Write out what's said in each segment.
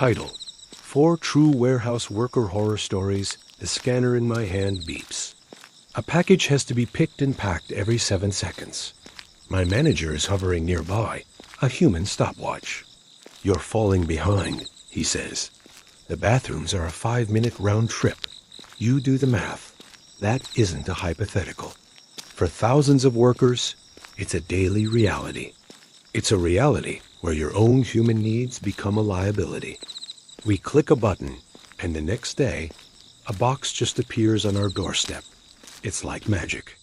Title: 4 True Warehouse Worker Horror Stories. The scanner in my hand beeps. A package has to be picked and packed every 7 seconds. My manager is hovering nearby, a human stopwatch. "You're falling behind," he says. "The bathrooms are a 5-minute round trip. You do the math. That isn't a hypothetical. For thousands of workers, it's a daily reality. It's a reality where your own human needs become a liability. We click a button, and the next day, a box just appears on our doorstep. It's like magic.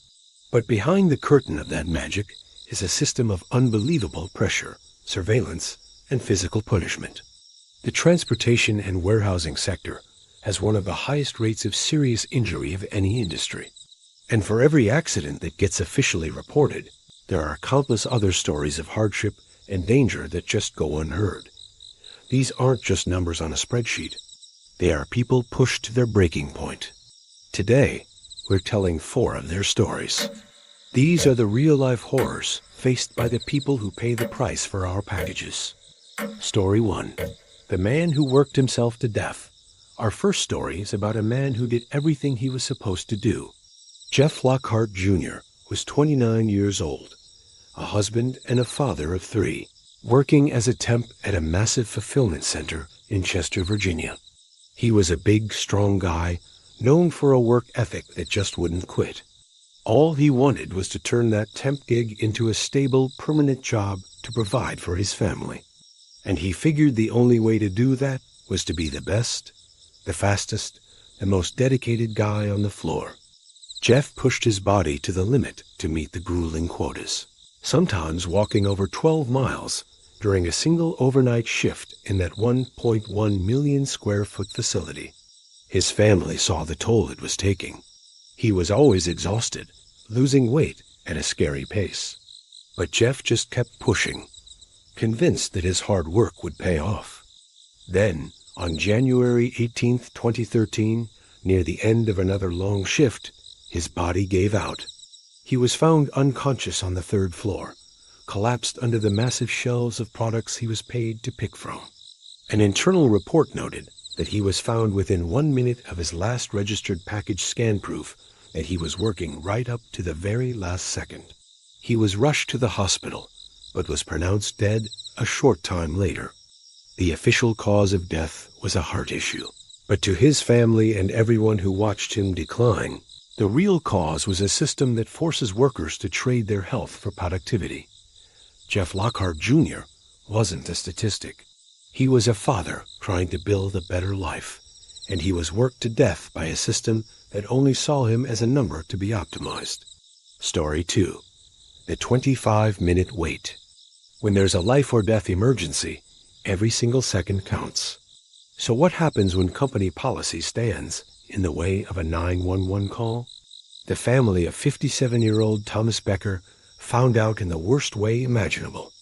But behind the curtain of that magic is a system of unbelievable pressure, surveillance, and physical punishment. The transportation and warehousing sector has one of the highest rates of serious injury of any industry. And for every accident that gets officially reported, there are countless other stories of hardship and danger that just go unheard. These aren't just numbers on a spreadsheet. They are people pushed to their breaking point. Today, we're telling 4 of their stories. These are the real-life horrors faced by the people who pay the price for our packages. Story 1. The Man Who Worked Himself to Death. Our first story is about a man who did everything he was supposed to do. Jeff Lockhart Jr. was 29 years old, a husband and a father of 3, working as a temp at a massive fulfillment center in Chester, Virginia. He was a big, strong guy, known for a work ethic that just wouldn't quit. All he wanted was to turn that temp gig into a stable, permanent job to provide for his family. And he figured the only way to do that was to be the best, the fastest, the most dedicated guy on the floor. Jeff pushed his body to the limit to meet the grueling quotas, sometimes walking over 12 miles during a single overnight shift in that 1.1 million square foot facility. His family saw the toll it was taking. He was always exhausted, losing weight at a scary pace. But Jeff just kept pushing, convinced that his hard work would pay off. Then, on January 18, 2013, near the end of another long shift, his body gave out. He was found unconscious on the 3rd floor, collapsed under the massive shelves of products he was paid to pick from. An internal report noted that he was found within 1 minute of his last registered package scan, proof that he was working right up to the very last second. He was rushed to the hospital, but was pronounced dead a short time later. The official cause of death was a heart issue, but to his family and everyone who watched him decline, the real cause was a system that forces workers to trade their health for productivity. Jeff Lockhart Jr. wasn't a statistic. He was a father trying to build a better life, and he was worked to death by a system that only saw him as a number to be optimized. Story 2. The 25-minute wait. When there's a life or death emergency, every single second counts. So what happens when company policy stands in the way of a 911 call? The family of 57-year-old Thomas Becker found out in the worst way imaginable.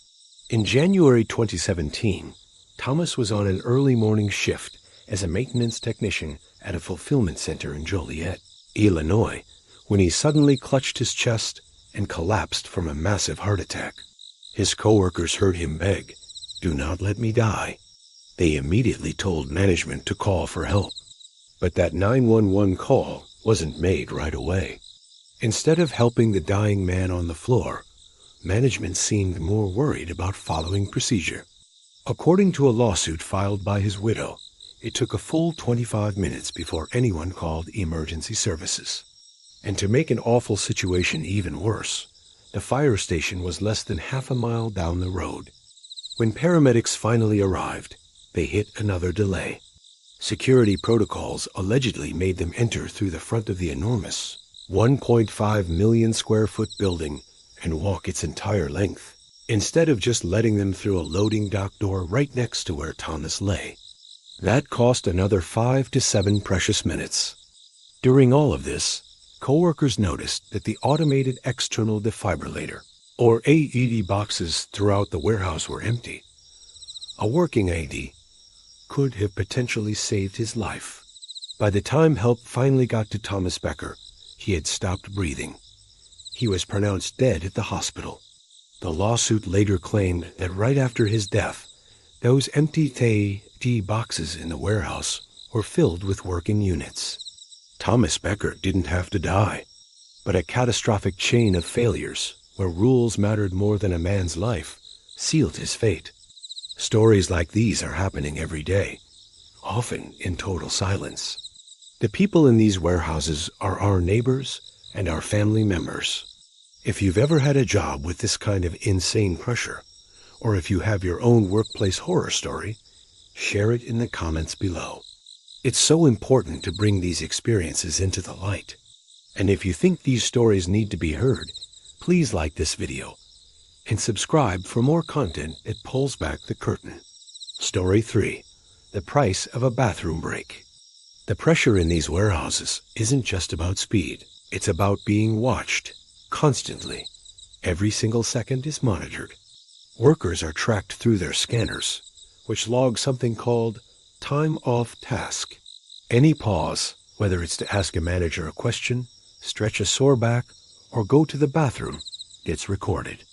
In January 2017, Thomas was on an early morning shift as a maintenance technician at a fulfillment center in Joliet, Illinois, when he suddenly clutched his chest and collapsed from a massive heart attack. His coworkers heard him beg, "Do not let me die." They immediately told management to call for help. But that 911 call wasn't made right away. Instead of helping the dying man on the floor, management seemed more worried about following procedure. According to a lawsuit filed by his widow, it took a full 25 minutes before anyone called emergency services. And to make an awful situation even worse, the fire station was less than half a mile down the road. When paramedics finally arrived, they hit another delay. Security protocols allegedly made them enter through the front of the enormous 1.5 million square foot building and walk its entire length, instead of just letting them through a loading dock door right next to where Thomas lay. That cost another 5 to 7 precious minutes. During all of this, coworkers noticed that the automated external defibrillator, or AED boxes throughout the warehouse, were empty. A working AED could have potentially saved his life. By the time help finally got to Thomas Becker, he had stopped breathing. He was pronounced dead at the hospital. The lawsuit later claimed that right after his death, Those empty tea boxes in the warehouse were filled with working units. Thomas Becker didn't have to die, but a catastrophic chain of failures, where rules mattered more than a man's life, sealed his fate. Stories like these are happening every day, often in total silence. The people in these warehouses are our neighbors and our family members. If you've ever had a job with this kind of insane pressure, or if you have your own workplace horror story, share it in the comments below. It's so important to bring these experiences into the light. And if you think these stories need to be heard, please like this video and subscribe for more content that pulls back the curtain. Story 3. The price of a bathroom break. The pressure in these warehouses isn't just about speed. It's about being watched constantly. Every single second is monitored. Workers are tracked through their scanners, which log something called time off task. Any pause, whether it's to ask a manager a question, stretch a sore back, or go to the bathroom, gets recorded.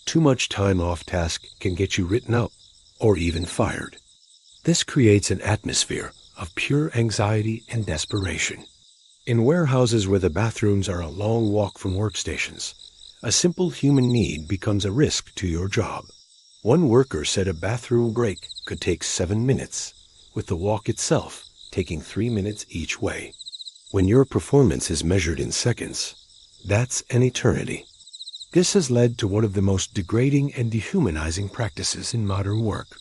Too much time off task can get you written up or even fired. This creates an atmosphere of pure anxiety and desperation. In warehouses where the bathrooms are a long walk from workstations, a simple human need becomes a risk to your job. One worker said a bathroom break could take 7 minutes, with the walk itself taking 3 minutes each way. When your performance is measured in seconds, that's an eternity. This has led to one of the most degrading and dehumanizing practices in modern work: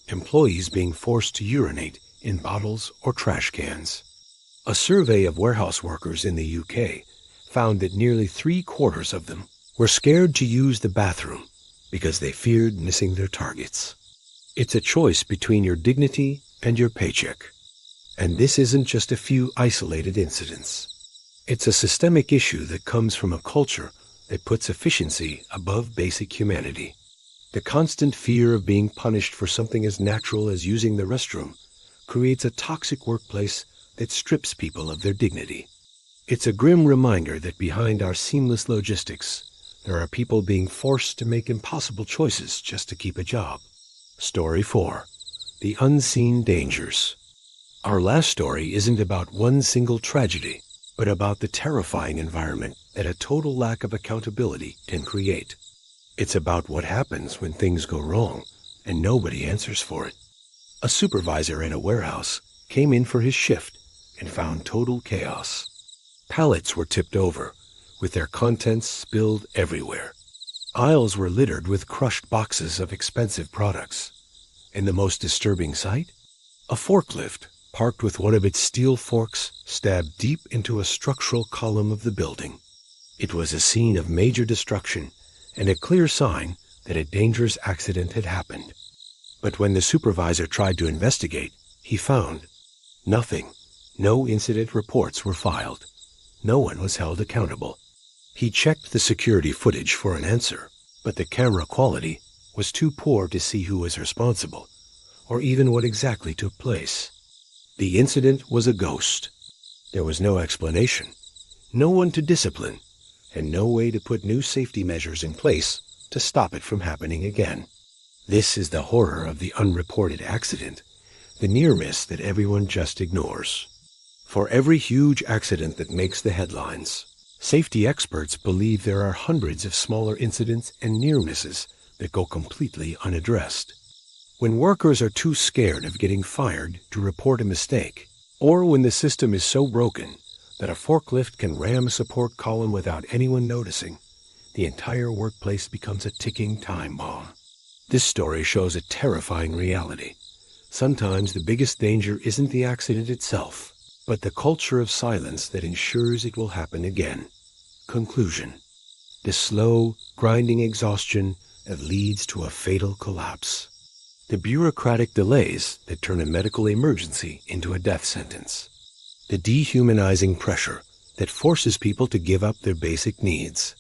employees being forced to urinate in bottles or trash cans. A survey of warehouse workers in the UK found that nearly 3/4 of them were scared to use the bathroom because they feared missing their targets. It's a choice between your dignity and your paycheck. And this isn't just a few isolated incidents. It's a systemic issue that comes from a culture that puts efficiency above basic humanity. The constant fear of being punished for something as natural as using the restroom creates a toxic workplace that strips people of their dignity. It's a grim reminder that behind our seamless logistics, there are people being forced to make impossible choices just to keep a job. Story 4. The unseen dangers. Our last story isn't about one single tragedy, but about the terrifying environment that a total lack of accountability can create. It's about what happens when things go wrong and nobody answers for it. A supervisor in a warehouse came in for his shift and found total chaos. Pallets were tipped over, with their contents spilled everywhere. Aisles were littered with crushed boxes of expensive products. And the most disturbing sight? A forklift, parked with one of its steel forks stabbed deep into a structural column of the building. It was a scene of major destruction and a clear sign that a dangerous accident had happened. But when the supervisor tried to investigate, he found nothing. No incident reports were filed. No one was held accountable. He checked the security footage for an answer, but the camera quality was too poor to see who was responsible, or even what exactly took place. The incident was a ghost. There was no explanation, no one to discipline, and no way to put new safety measures in place to stop it from happening again. This is the horror of the unreported accident, the near miss that everyone just ignores. For every huge accident that makes the headlines, safety experts believe there are hundreds of smaller incidents and near misses that go completely unaddressed. When workers are too scared of getting fired to report a mistake, or when the system is so broken that a forklift can ram a support column without anyone noticing, the entire workplace becomes a ticking time bomb. This story shows a terrifying reality. Sometimes the biggest danger isn't the accident itself, but the culture of silence that ensures it will happen again. Conclusion. The slow, grinding exhaustion that leads to a fatal collapse. The bureaucratic delays that turn a medical emergency into a death sentence. The dehumanizing pressure that forces people to give up their basic needs.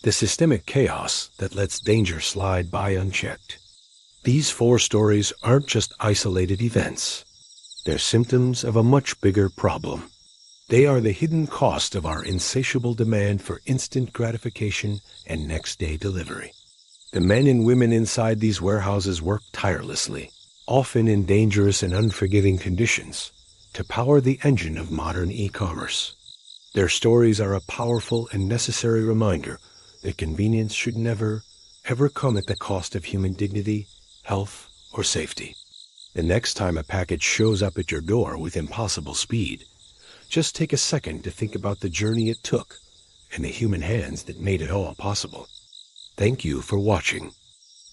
The systemic chaos that lets danger slide by unchecked. These 4 stories aren't just isolated events. They're symptoms of a much bigger problem. They are the hidden cost of our insatiable demand for instant gratification and next-day delivery. The men and women inside these warehouses work tirelessly, often in dangerous and unforgiving conditions, to power the engine of modern e-commerce. Their stories are a powerful and necessary reminder that convenience should never, ever come at the cost of human dignity, health, or safety. The next time a package shows up at your door with impossible speed, just take a second to think about the journey it took and the human hands that made it all possible. Thank you for watching.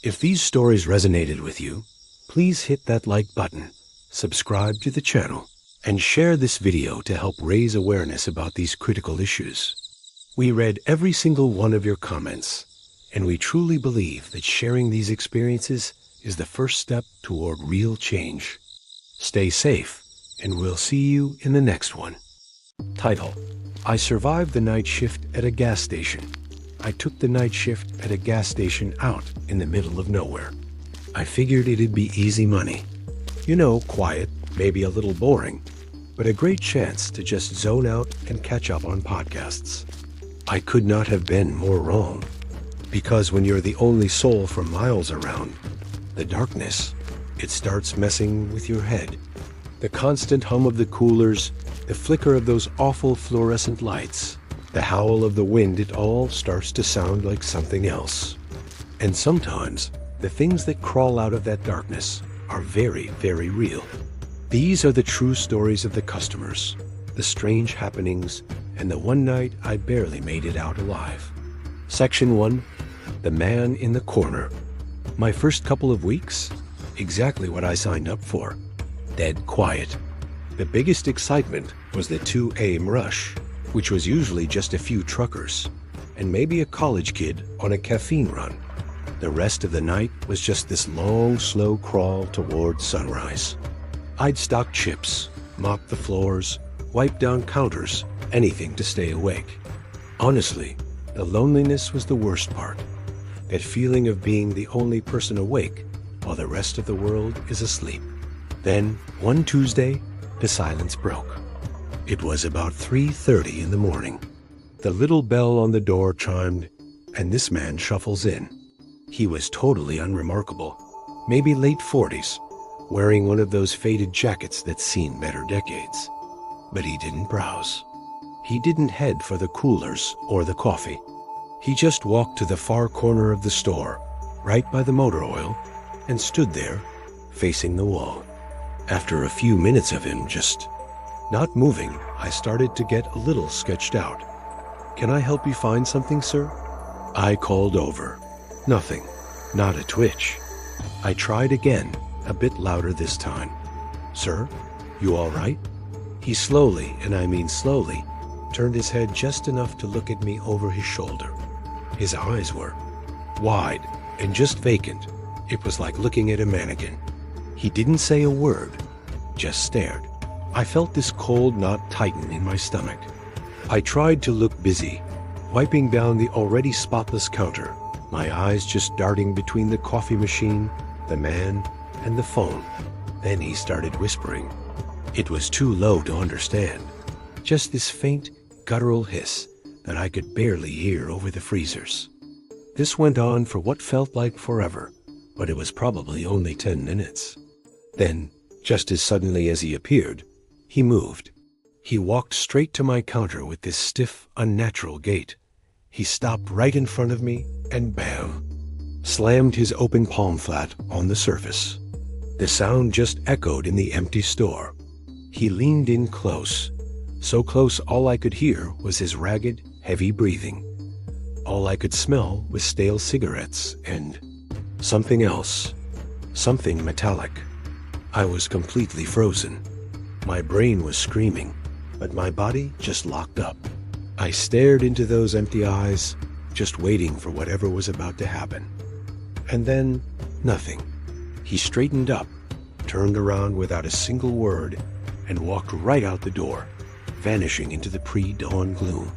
If these stories resonated with you, please hit that like button, subscribe to the channel, and share this video to help raise awareness about these critical issues. We read every single one of your comments, and we truly believe that sharing these experiences is the first step toward real change. Stay safe, and we'll see you in the next one. Title: I survived the night shift at a gas station. I took the night shift at a gas station out in the middle of nowhere. I figured it'd be easy money. You know, quiet, maybe a little boring, but a great chance to just zone out and catch up on podcasts. I could not have been more wrong. Because when you're the only soul for miles around, the darkness, it starts messing with your head. The constant hum of the coolers, the flicker of those awful fluorescent lights, the howl of the wind, it all starts to sound like something else. And sometimes, the things that crawl out of that darkness are very, very real. These are the true stories of the customers, the strange happenings, and the one night I barely made it out alive. Section 1, The Man in the Corner. My first couple of weeks, exactly what I signed up for. Dead quiet. The biggest excitement was the 2 a.m. rush, which was usually just a few truckers, and maybe a college kid on a caffeine run. The rest of the night was just this long, slow crawl toward sunrise. I'd stock chips, mop the floors, wipe down counters, anything to stay awake. Honestly, the loneliness was the worst part. That feeling of being the only person awake while the rest of the world is asleep. Then, one Tuesday, the silence broke. It was about 3:30 in the morning. The little bell on the door chimed, and this man shuffles in. He was totally unremarkable, maybe late 40s, wearing one of those faded jackets that's seen better decades. But he didn't browse. He didn't head for the coolers or the coffee. He just walked to the far corner of the store, right by the motor oil, and stood there, facing the wall. After a few minutes of him just not moving, I started to get a little sketched out. "Can I help you find something, sir?" I called over. Nothing. Not a twitch. I tried again, a bit louder this time. "Sir, you all right?" He slowly, and I mean slowly, turned his head just enough to look at me over his shoulder. His eyes were wide and just vacant. It was like looking at a mannequin. He didn't say a word, just stared. I felt this cold knot tighten in my stomach. I tried to look busy, wiping down the already spotless counter, my eyes just darting between the coffee machine, the man, and the phone. Then he started whispering. It was too low to understand, just this faint, guttural hiss that I could barely hear over the freezers. This went on for what felt like forever, but it was probably only 10 minutes. Then, just as suddenly as he appeared, he moved. He walked straight to my counter with this stiff, unnatural gait. He stopped right in front of me and bam, slammed his open palm flat on the surface. The sound just echoed in the empty store. He leaned in close, so close all I could hear was his ragged, heavy breathing. All I could smell was stale cigarettes and something else, something metallic. I was completely frozen. My brain was screaming, but my body just locked up. I stared into those empty eyes, just waiting for whatever was about to happen. And then, nothing. He straightened up, turned around without a single word, and walked right out the door, vanishing into the pre-dawn gloom.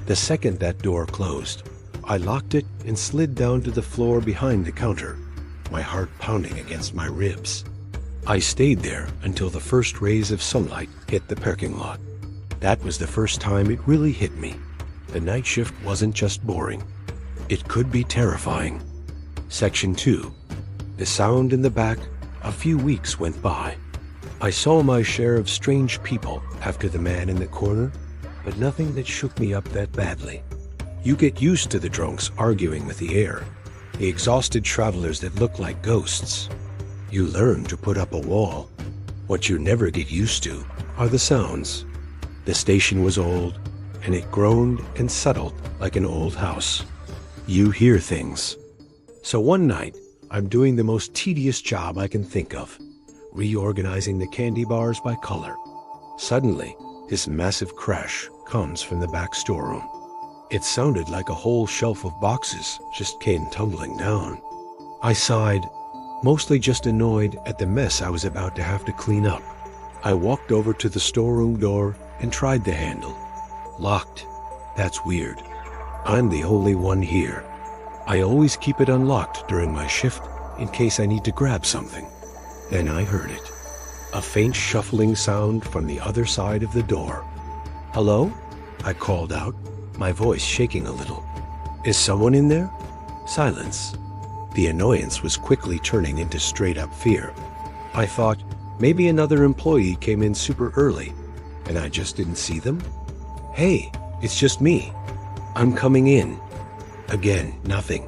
The second that door closed, I locked it and slid down to the floor behind the counter, my heart pounding against my ribs. I stayed there until the first rays of sunlight hit the parking lot. That was the first time it really hit me. The night shift wasn't just boring. It could be terrifying. Section 2. The sound in the back A few weeks went by. I saw my share of strange people after the man in the corner, but nothing that shook me up that badly. You get used to the drunks arguing with the air, the exhausted travelers that look like ghosts. You learn to put up a wall. What you never get used to are the sounds. The station was old, and it groaned and settled like an old house. You hear things. So one night, I'm doing the most tedious job I can think of, reorganizing the candy bars by color. Suddenly, this massive crash comes from the back storeroom. It sounded like a whole shelf of boxes just came tumbling down. I sighed, mostly just annoyed at the mess I was about to have to clean up. I walked over to the storeroom door and tried the handle. Locked. That's weird. I'm the only one here. I always keep it unlocked during my shift in case I need to grab something. Then I heard it. A faint shuffling sound from the other side of the door. "Hello?" I called out, my voice shaking a little. "Is someone in there?" Silence. The annoyance was quickly turning into straight-up fear. I thought, maybe another employee came in super early, and I just didn't see them? "Hey, it's just me. I'm coming in." Again, nothing.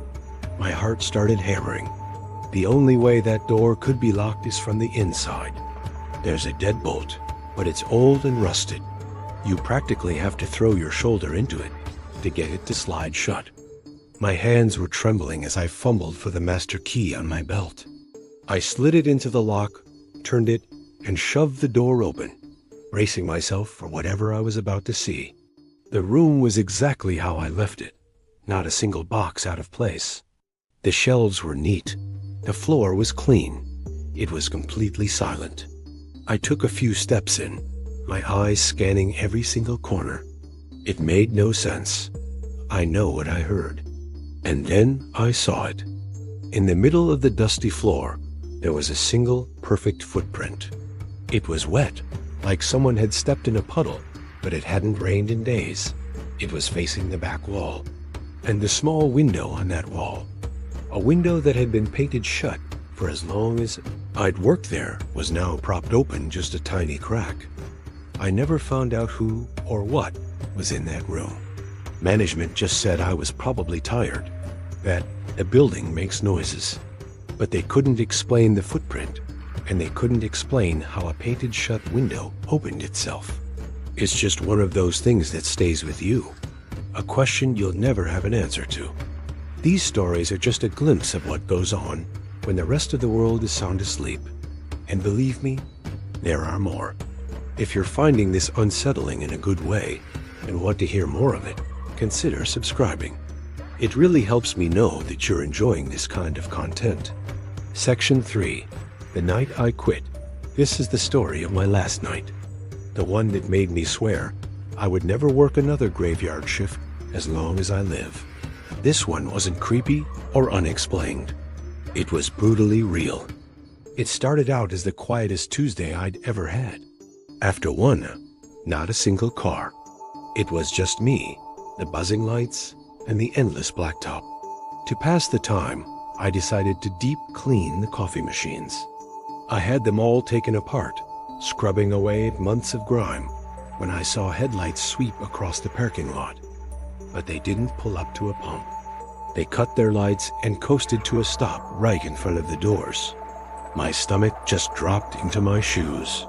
My heart started hammering. The only way that door could be locked is from the inside. There's a deadbolt, but it's old and rusted. You practically have to throw your shoulder into it to get it to slide shut. My hands were trembling as I fumbled for the master key on my belt. I slid it into the lock, turned it, and shoved the door open, bracing myself for whatever I was about to see. The room was exactly how I left it, not a single box out of place. The shelves were neat. The floor was clean. It was completely silent. I took a few steps in, my eyes scanning every single corner. It made no sense. I know what I heard. And then I saw it. In the middle of the dusty floor, there was a single perfect footprint. It was wet, like someone had stepped in a puddle, but it hadn't rained in days. It was facing the back wall, and the small window on that wall, a window that had been painted shut for as long as I'd worked there, was now propped open just a tiny crack. I never found out who or what was in that room. Management just said I was probably tired, that a building makes noises, but they couldn't explain the footprint, and they couldn't explain how a painted shut window opened itself. It's just one of those things that stays with you, a question you'll never have an answer to. These stories are just a glimpse of what goes on when the rest of the world is sound asleep. And believe me, there are more. If you're finding this unsettling in a good way and want to hear more of it, consider subscribing. It really helps me know that you're enjoying this kind of content. Section 3. The Night I Quit. This is the story of my last night. The one that made me swear I would never work another graveyard shift as long as I live. This one wasn't creepy or unexplained. It was brutally real. It started out as the quietest Tuesday I'd ever had. After one, not a single car. It was just me, the buzzing lights, and the endless blacktop. To pass the time, I decided to deep clean the coffee machines. I had them all taken apart, scrubbing away at months of grime, when I saw headlights sweep across the parking lot. But they didn't pull up to a pump. They cut their lights and coasted to a stop right in front of the doors. My stomach just dropped into my shoes.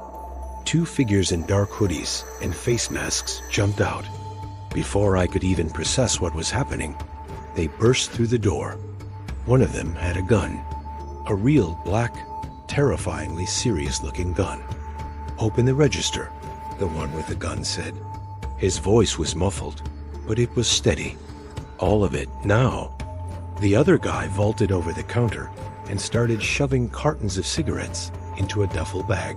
Two figures in dark hoodies and face masks jumped out. Before I could even process what was happening, they burst through the door. One of them had a gun, a real black, terrifyingly serious-looking gun. "Open the register," the one with the gun said. His voice was muffled, but it was steady. "All of it, now." The other guy vaulted over the counter and started shoving cartons of cigarettes into a duffel bag.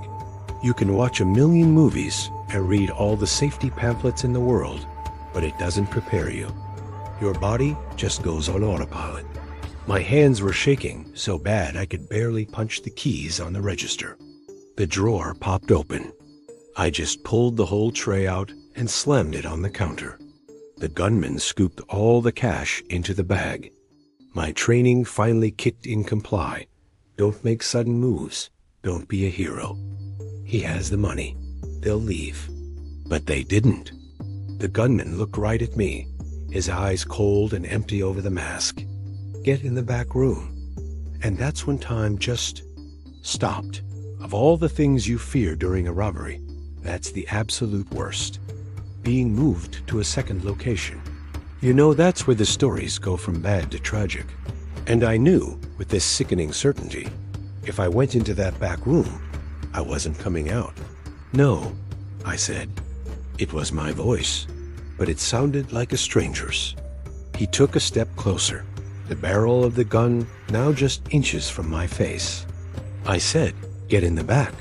You can watch a million movies and read all the safety pamphlets in the world, but it doesn't prepare you. Your body just goes on autopilot. My hands were shaking so bad I could barely punch the keys on the register. The drawer popped open. I just pulled the whole tray out and slammed it on the counter. The gunman scooped all the cash into the bag. My training finally kicked in comply. Don't make sudden moves. Don't be a hero. He has the money. They'll leave." But they didn't. The gunman looked right at me, his eyes cold and empty over the mask. "Get in the back room." And that's when time just stopped. Of all the things you fear during a robbery, that's the absolute worst. Being moved to a second location. You know, that's where the stories go from bad to tragic. And I knew, with this sickening certainty, if I went into that back room, I wasn't coming out. "No," I said. It was my voice, but it sounded like a stranger's. He took a step closer, the barrel of the gun now just inches from my face. I said, "Get in the back."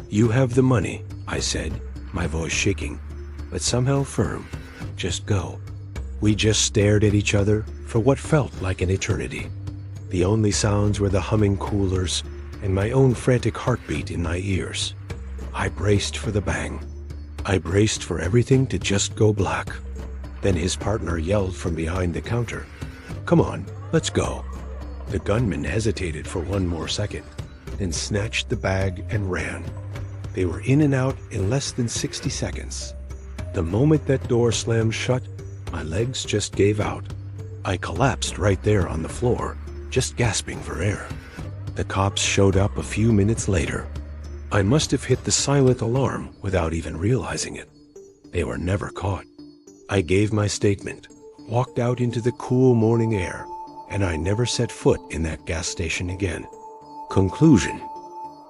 "You have the money," I said, my voice shaking, but somehow firm. "Just go." We just stared at each other for what felt like an eternity. The only sounds were the humming coolers and my own frantic heartbeat in my ears. I braced for the bang. I braced for everything to just go black. Then his partner yelled from behind the counter, "Come on, let's go." The gunman hesitated for one more second, then snatched the bag and ran. They were in and out in less than 60 seconds. The moment that door slammed shut, my legs just gave out. I collapsed right there on the floor, just gasping for air. The cops showed up a few minutes later. I must have hit the silent alarm without even realizing it. They were never caught. I gave my statement, walked out into the cool morning air, and I never set foot in that gas station again. Conclusion.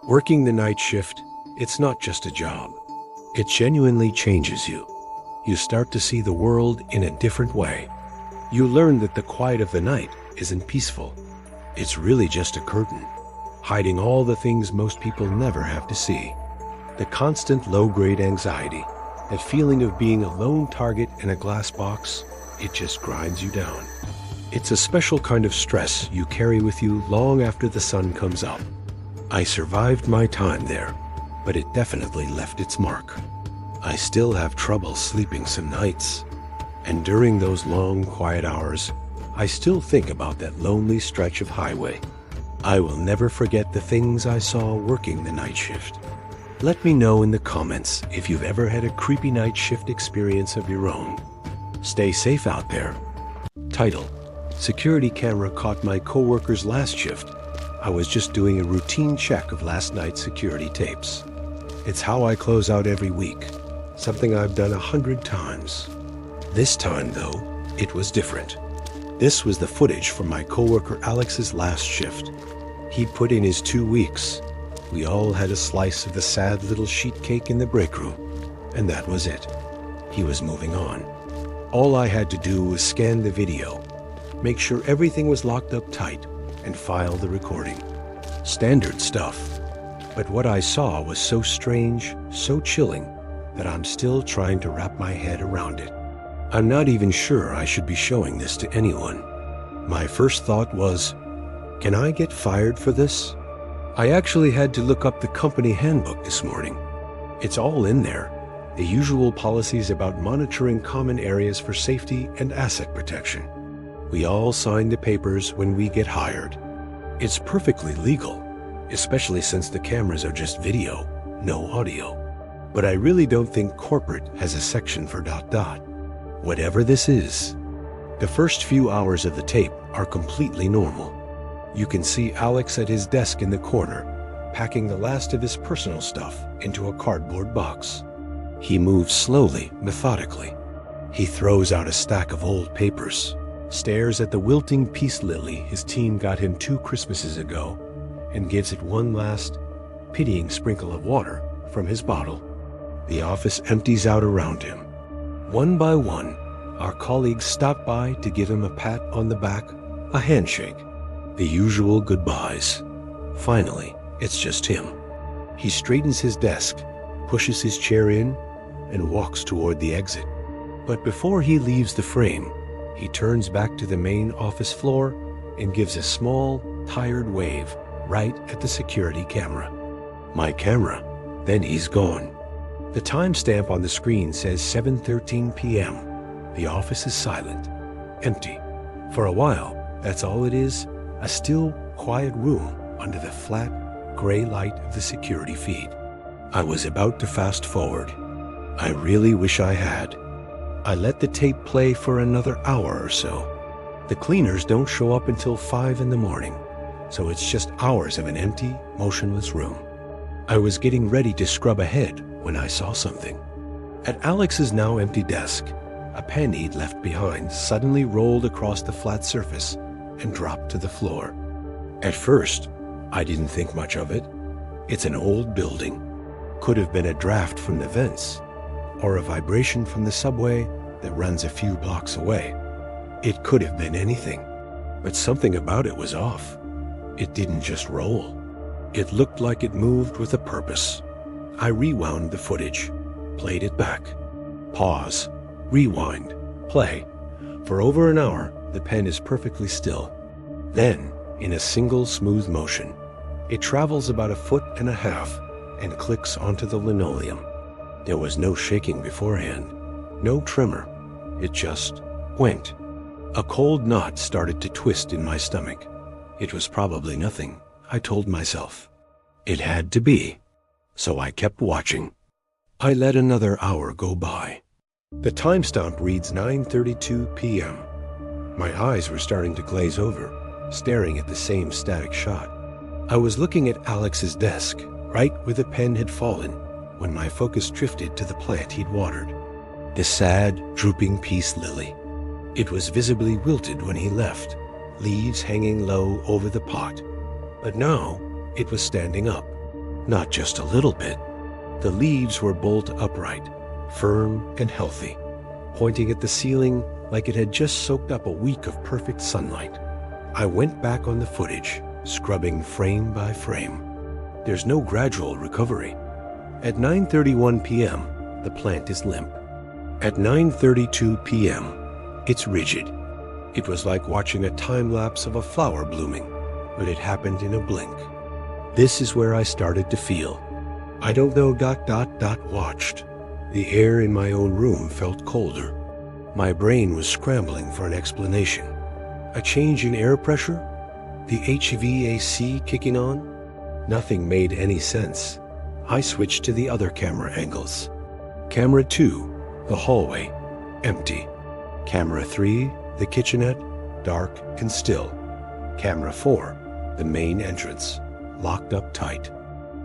Working the night shift, it's not just a job. It genuinely changes you. You start to see the world in a different way. You learn that the quiet of the night isn't peaceful. It's really just a curtain, hiding all the things most people never have to see. The constant low-grade anxiety, that feeling of being a lone target in a glass box, it just grinds you down. It's a special kind of stress you carry with you long after the sun comes up. I survived my time there, but it definitely left its mark. I still have trouble sleeping some nights, and during those long, quiet hours, I still think about that lonely stretch of highway. I will never forget the things I saw working the night shift. Let me know in the comments if you've ever had a creepy night shift experience of your own. Stay safe out there. Title: Security camera caught my coworker's last shift. I was just doing a routine check of last night's security tapes. It's how I close out every week, something I've done 100 times. This time, though, it was different. This was the footage from my coworker Alex's last shift. He'd put in his 2 weeks. We all had a slice of the sad little sheet cake in the break room, and that was it. He was moving on. All I had to do was scan the video, make sure everything was locked up tight, and file the recording. Standard stuff. But what I saw was so strange, so chilling, that I'm still trying to wrap my head around it. I'm not even sure I should be showing this to anyone. My first thought was, can I get fired for this? I actually had to look up the company handbook this morning. It's all in there. The usual policies about monitoring common areas for safety and asset protection. We all sign the papers when we get hired. It's perfectly legal, especially since the cameras are just video, no audio. But I really don't think corporate has a section for ... Whatever this is. The first few hours of the tape are completely normal. You can see Alex at his desk in the corner, packing the last of his personal stuff into a cardboard box. He moves slowly, methodically. He throws out a stack of old papers, stares at the wilting peace lily his team got him 2 Christmases ago, and gives it one last, pitying sprinkle of water from his bottle. The office empties out around him. One by one, our colleagues stop by to give him a pat on the back, a handshake, the usual goodbyes. Finally, it's just him. He straightens his desk, pushes his chair in, and walks toward the exit. But before he leaves the frame, he turns back to the main office floor and gives a small, tired wave right at the security camera. My camera. Then he's gone. The timestamp on the screen says 7:13 p.m. The office is silent, empty. For a while, that's all it is, a still, quiet room under the flat, gray light of the security feed. I was about to fast forward. I really wish I had. I let the tape play for another hour or so. The cleaners don't show up until 5 in the morning, so it's just hours of an empty, motionless room. I was getting ready to scrub ahead when I saw something. At Alex's now empty desk, a pen he'd left behind suddenly rolled across the flat surface and dropped to the floor. At first, I didn't think much of it. It's an old building. Could have been a draft from the vents, or a vibration from the subway that runs a few blocks away. It could have been anything, but something about it was off. It didn't just roll. It looked like it moved with a purpose. I rewound the footage, played it back. Pause, rewind, play. For over an hour, the pen is perfectly still. Then, in a single smooth motion, it travels about 1.5 feet and clicks onto the linoleum. There was no shaking beforehand, no tremor. It just went. A cold knot started to twist in my stomach. It was probably nothing, I told myself. It had to be. So I kept watching. I let another hour go by. The timestamp reads 9:32 p.m. My eyes were starting to glaze over, staring at the same static shot. I was looking at Alex's desk, right where the pen had fallen, when my focus drifted to the plant he'd watered. The sad, drooping peace lily. It was visibly wilted when he left, leaves hanging low over the pot. But now, it was standing up. Not just a little bit. The leaves were bolt upright, firm and healthy, pointing at the ceiling like it had just soaked up a week of perfect sunlight. I went back on the footage, scrubbing frame by frame. There's no gradual recovery. At 9:31 p.m., the plant is limp. At 9:32 p.m., it's rigid. It was like watching a time-lapse of a flower blooming, but it happened in a blink. This is where I started to feel. I don't know ... watched. The air in my own room felt colder. My brain was scrambling for an explanation. A change in air pressure? The HVAC kicking on? Nothing made any sense. I switched to the other camera angles. Camera 2, the hallway, empty. Camera 3, the kitchenette, dark and still. Camera 4, the main entrance, locked up tight.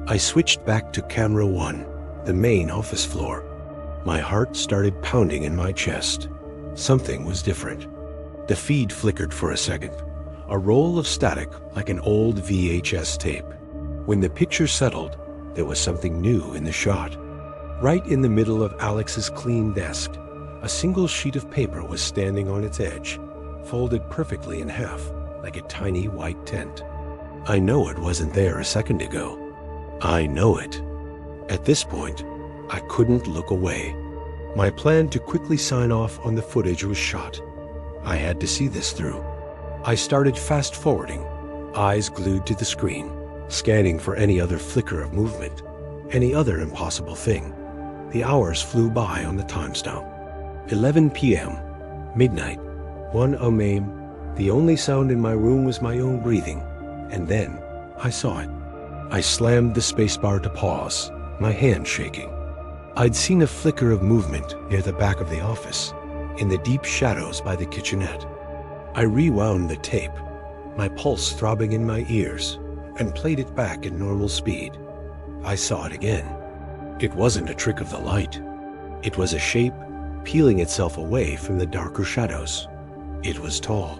I switched back to camera 1, the main office floor. My heart started pounding in my chest. Something was different. The feed flickered for a second, a roll of static like an old VHS tape. When the picture settled, there was something new in the shot. Right in the middle of Alex's clean desk, a single sheet of paper was standing on its edge, folded perfectly in half, like a tiny white tent. I know it wasn't there a second ago. I know it. At this point, I couldn't look away. My plan to quickly sign off on the footage was shot. I had to see this through. I started fast-forwarding, eyes glued to the screen, scanning for any other flicker of movement, any other impossible thing. The hours flew by on the timestamp. 11 p.m., midnight, 1 a.m. The only sound in my room was my own breathing, and then I saw it. I slammed the spacebar to pause, my hand shaking. I'd seen a flicker of movement near the back of the office, in the deep shadows by the kitchenette. I rewound the tape, my pulse throbbing in my ears, and played it back at normal speed. I saw it again. It wasn't a trick of the light. It was a shape peeling itself away from the darker shadows. It was tall,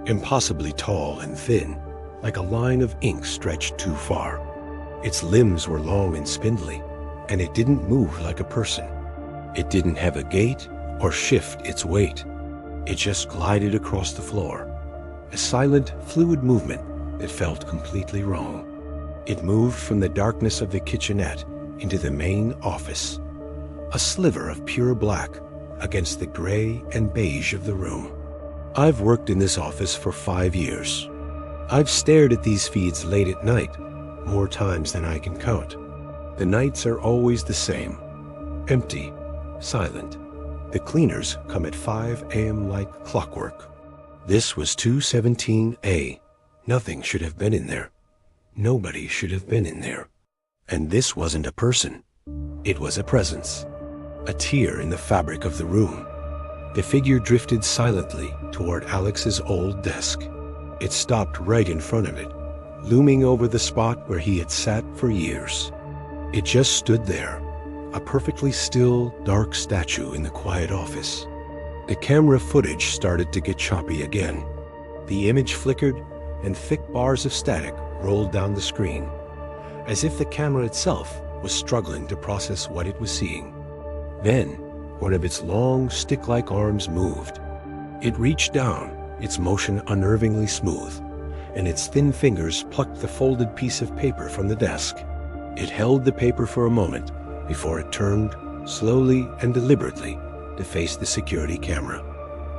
impossibly tall and thin, like a line of ink stretched too far. Its limbs were long and spindly, and it didn't move like a person. It didn't have a gait or shift its weight. It just glided across the floor, a silent, fluid movement that felt completely wrong. It moved from the darkness of the kitchenette into the main office, a sliver of pure black against the gray and beige of the room. I've worked in this office for 5 years. I've stared at these feeds late at night, more times than I can count. The nights are always the same, empty, silent. The cleaners come at 5 a.m. like clockwork. This was 217A. Nothing should have been in there. Nobody should have been in there. And this wasn't a person. It was a presence. A tear in the fabric of the room. The figure drifted silently toward Alex's old desk. It stopped right in front of it, looming over the spot where he had sat for years. It just stood there, a perfectly still, dark statue in the quiet office. The camera footage started to get choppy again. The image flickered, and thick bars of static rolled down the screen, as if the camera itself was struggling to process what it was seeing. Then, one of its long, stick-like arms moved. It reached down, its motion unnervingly smooth, and its thin fingers plucked the folded piece of paper from the desk. It held the paper for a moment before it turned, slowly and deliberately, to face the security camera,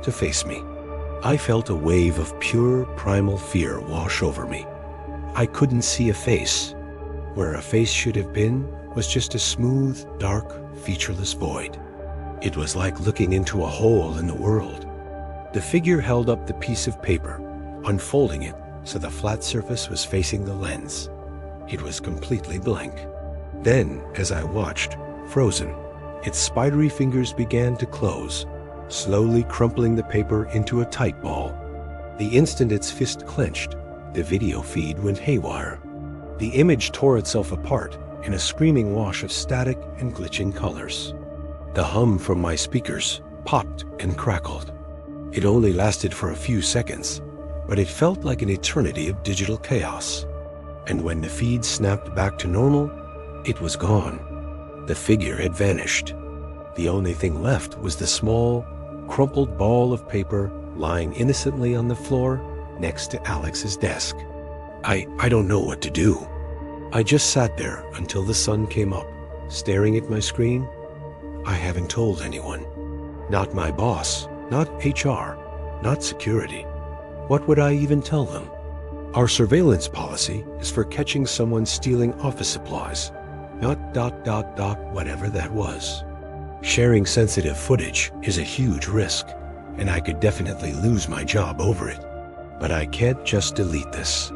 to face me. I felt a wave of pure, primal fear wash over me. I couldn't see a face. Where a face should have been was just a smooth, dark, featureless void. It was like looking into a hole in the world. The figure held up the piece of paper, unfolding it so the flat surface was facing the lens. It was completely blank. Then, as I watched, frozen, its spidery fingers began to close, slowly crumpling the paper into a tight ball. The instant its fist clenched, the video feed went haywire. The image tore itself apart in a screaming wash of static and glitching colors. The hum from my speakers popped and crackled. It only lasted for a few seconds, but it felt like an eternity of digital chaos. And when the feed snapped back to normal, it was gone. The figure had vanished. The only thing left was the small, crumpled ball of paper lying innocently on the floor next to Alex's desk. I don't know what to do. I just sat there until the sun came up, staring at my screen. I haven't told anyone. Not my boss, not HR, not security. What would I even tell them? Our surveillance policy is for catching someone stealing office supplies, not ... whatever that was. Sharing sensitive footage is a huge risk, and I could definitely lose my job over it. But I can't just delete this.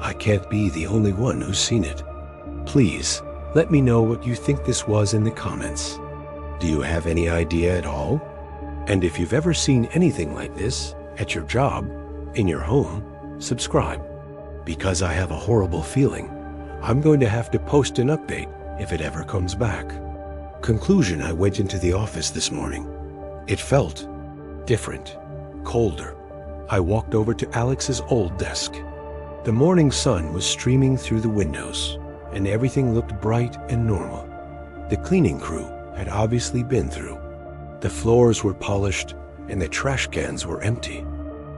I can't be the only one who's seen it. Please, let me know what you think this was in the comments. Do you have any idea at all? And if you've ever seen anything like this, at your job, in your home, subscribe. Because I have a horrible feeling I'm going to have to post an update if it ever comes back. Conclusion: I went into the office this morning. It felt different, colder. I walked over to Alex's old desk. The morning sun was streaming through the windows, and everything looked bright and normal. The cleaning crew had obviously been through. The floors were polished, and the trash cans were empty.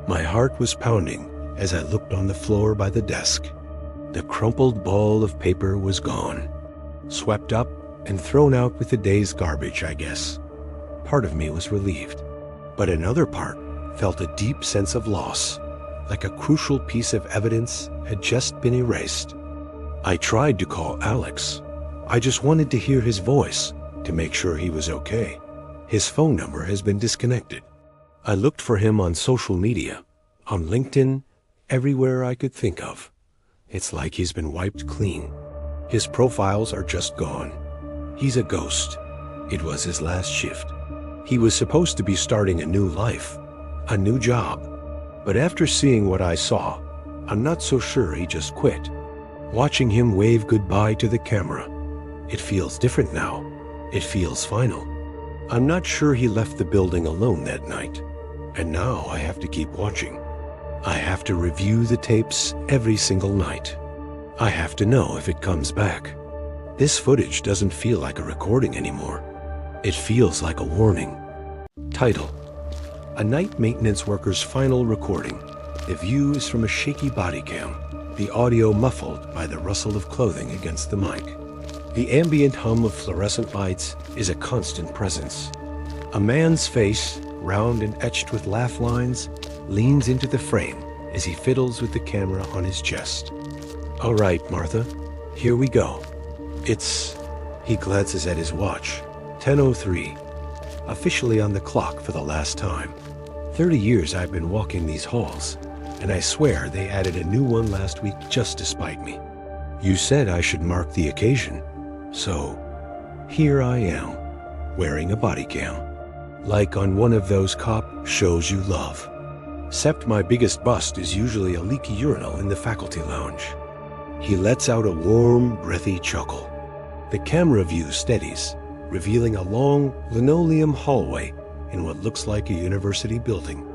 My heart was pounding as I looked on the floor by the desk. The crumpled ball of paper was gone, swept up and thrown out with the day's garbage, I guess. Part of me was relieved, but another part felt a deep sense of loss, like a crucial piece of evidence had just been erased. I tried to call Alex. I just wanted to hear his voice to make sure he was okay. His phone number has been disconnected. I looked for him on social media, on LinkedIn, everywhere I could think of. It's like he's been wiped clean. His profiles are just gone. He's a ghost. It was his last shift. He was supposed to be starting a new life, a new job. But after seeing what I saw, I'm not so sure he just quit. Watching him wave goodbye to the camera, it feels different now. It feels final. I'm not sure he left the building alone that night. And now I have to keep watching. I have to review the tapes every single night. I have to know if it comes back. This footage doesn't feel like a recording anymore. It feels like a warning. Title: A night maintenance worker's final recording. The view is from a shaky body cam, the audio muffled by the rustle of clothing against the mic. The ambient hum of fluorescent lights is a constant presence. A man's face, round and etched with laugh lines, leans into the frame as he fiddles with the camera on his chest. All right, Martha, here we go. He glances at his watch, 10:03, officially on the clock for the last time. 30 years I've been walking these halls, and I swear they added a new one last week just to spite me. You said I should mark the occasion, so here I am, wearing a body cam, like on one of those cop shows you love. Except my biggest bust is usually a leaky urinal in the faculty lounge. He lets out a warm, breathy chuckle. The camera view steadies, revealing a long linoleum hallway in what looks like a university building.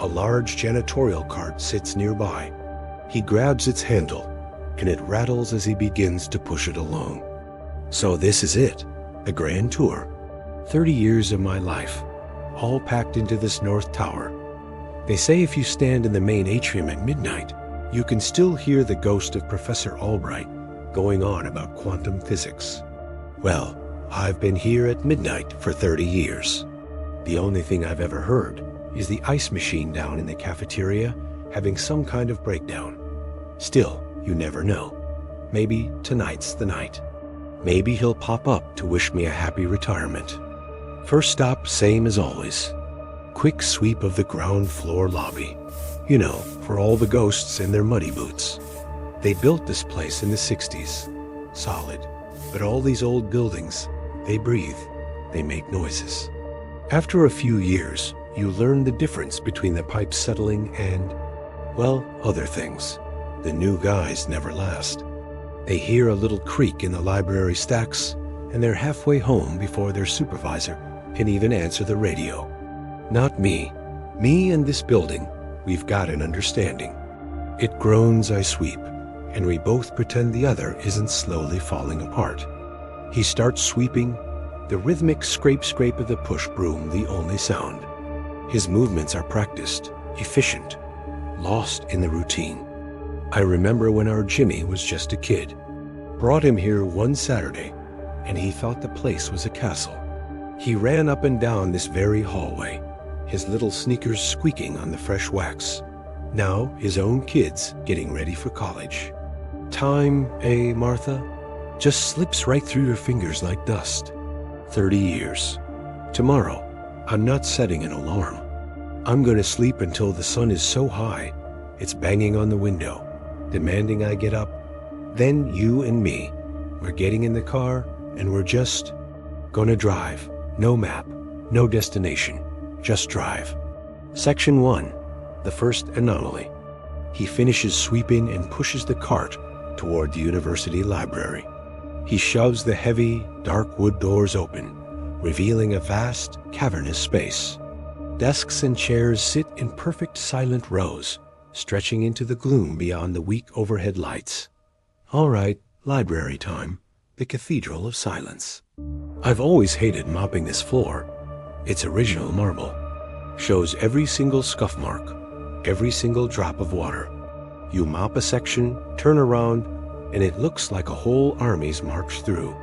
A large janitorial cart sits nearby. He grabs its handle, and it rattles as he begins to push it along. So this is it, a grand tour. 30 years of my life, all packed into this north tower. They say if you stand in the main atrium at midnight, you can still hear the ghost of Professor Albright going on about quantum physics. Well, I've been here at midnight for 30 years. The only thing I've ever heard is the ice machine down in the cafeteria having some kind of breakdown. Still, you never know. Maybe tonight's the night. Maybe he'll pop up to wish me a happy retirement. First stop, same as always. Quick sweep of the ground floor lobby. You know, for all the ghosts in their muddy boots. They built this place in the 60s. Solid. But all these old buildings, they breathe. They make noises. After a few years, you learn the difference between the pipes settling and, well, other things. The new guys never last. They hear a little creak in the library stacks, and they're halfway home before their supervisor can even answer the radio. Not me. Me and this building, we've got an understanding. It groans, I sweep, and we both pretend the other isn't slowly falling apart. He starts sweeping, the rhythmic scrape-scrape of the push broom the only sound. His movements are practiced, efficient, lost in the routine. I remember when our Jimmy was just a kid. Brought him here one Saturday, and he thought the place was a castle. He ran up and down this very hallway, his little sneakers squeaking on the fresh wax. Now his own kids getting ready for college. Time, Martha? Just slips right through your fingers like dust. 30 years. Tomorrow, I'm not setting an alarm. I'm going to sleep until the sun is so high, it's banging on the window, demanding I get up. Then you and me, we're getting in the car, and we're just gonna drive. No map, no destination, just drive. Section 1, the first anomaly. He finishes sweeping and pushes the cart toward the university library. He shoves the heavy, dark wood doors open, revealing a vast, cavernous space. Desks and chairs sit in perfect silent rows, stretching into the gloom beyond the weak overhead lights. All right, library time, the cathedral of silence. I've always hated mopping this floor. It's original marble. Shows every single scuff mark, every single drop of water. You mop a section, turn around, and it looks like a whole army's marched through.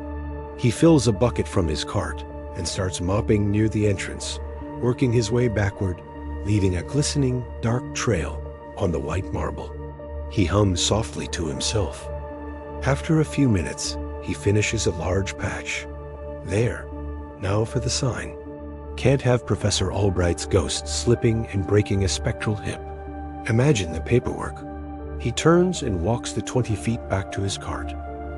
He fills a bucket from his cart and starts mopping near the entrance, working his way backward, leaving a glistening, dark trail on the white marble. He hums softly to himself. After a few minutes, he finishes a large patch. There, now for the sign. Can't have Professor Albright's ghost slipping and breaking a spectral hip. Imagine the paperwork. He turns and walks the 20 feet back to his cart,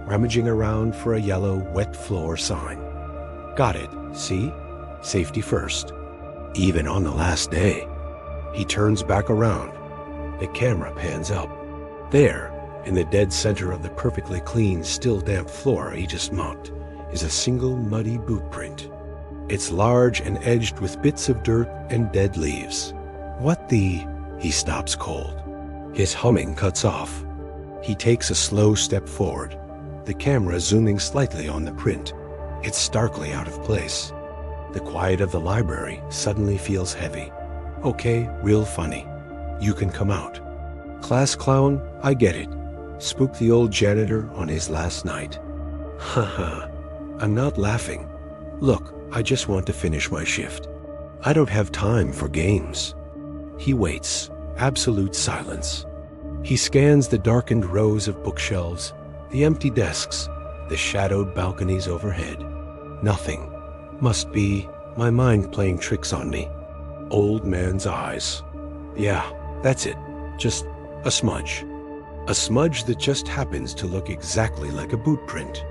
rummaging around for a yellow, wet floor sign. Got it, see? Safety first. Even on the last day. He turns back around. The camera pans up. There, in the dead center of the perfectly clean, still damp floor he just mopped, is a single muddy boot print. It's large and edged with bits of dirt and dead leaves. What the... He stops cold. His humming cuts off. He takes a slow step forward, the camera zooming slightly on the print. It's starkly out of place. The quiet of the library suddenly feels heavy. Okay, real funny. You can come out. Class clown, I get it. Spook the old janitor on his last night. Haha, I'm not laughing. Look, I just want to finish my shift. I don't have time for games. He waits, absolute silence. He scans the darkened rows of bookshelves, the empty desks, the shadowed balconies overhead. Nothing. Must be my mind playing tricks on me. Old man's eyes. Yeah, that's it. Just a smudge. A smudge that just happens to look exactly like a boot print.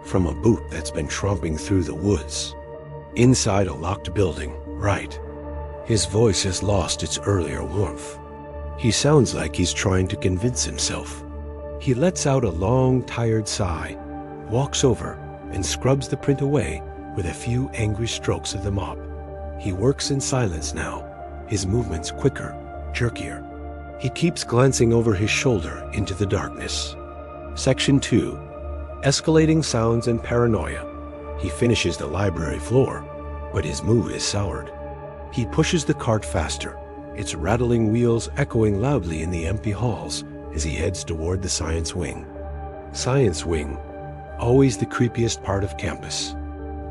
From a boot that's been tromping through the woods. Inside a locked building, right. His voice has lost its earlier warmth. He sounds like he's trying to convince himself. He lets out a long, tired sigh, walks over, and scrubs the print away with a few angry strokes of the mop. He works in silence now, his movements quicker, jerkier. He keeps glancing over his shoulder into the darkness. Section 2. Escalating sounds and paranoia. He finishes the library floor, but his mood is soured. He pushes the cart faster, its rattling wheels echoing loudly in the empty halls as he heads toward the science wing. Science wing, always the creepiest part of campus.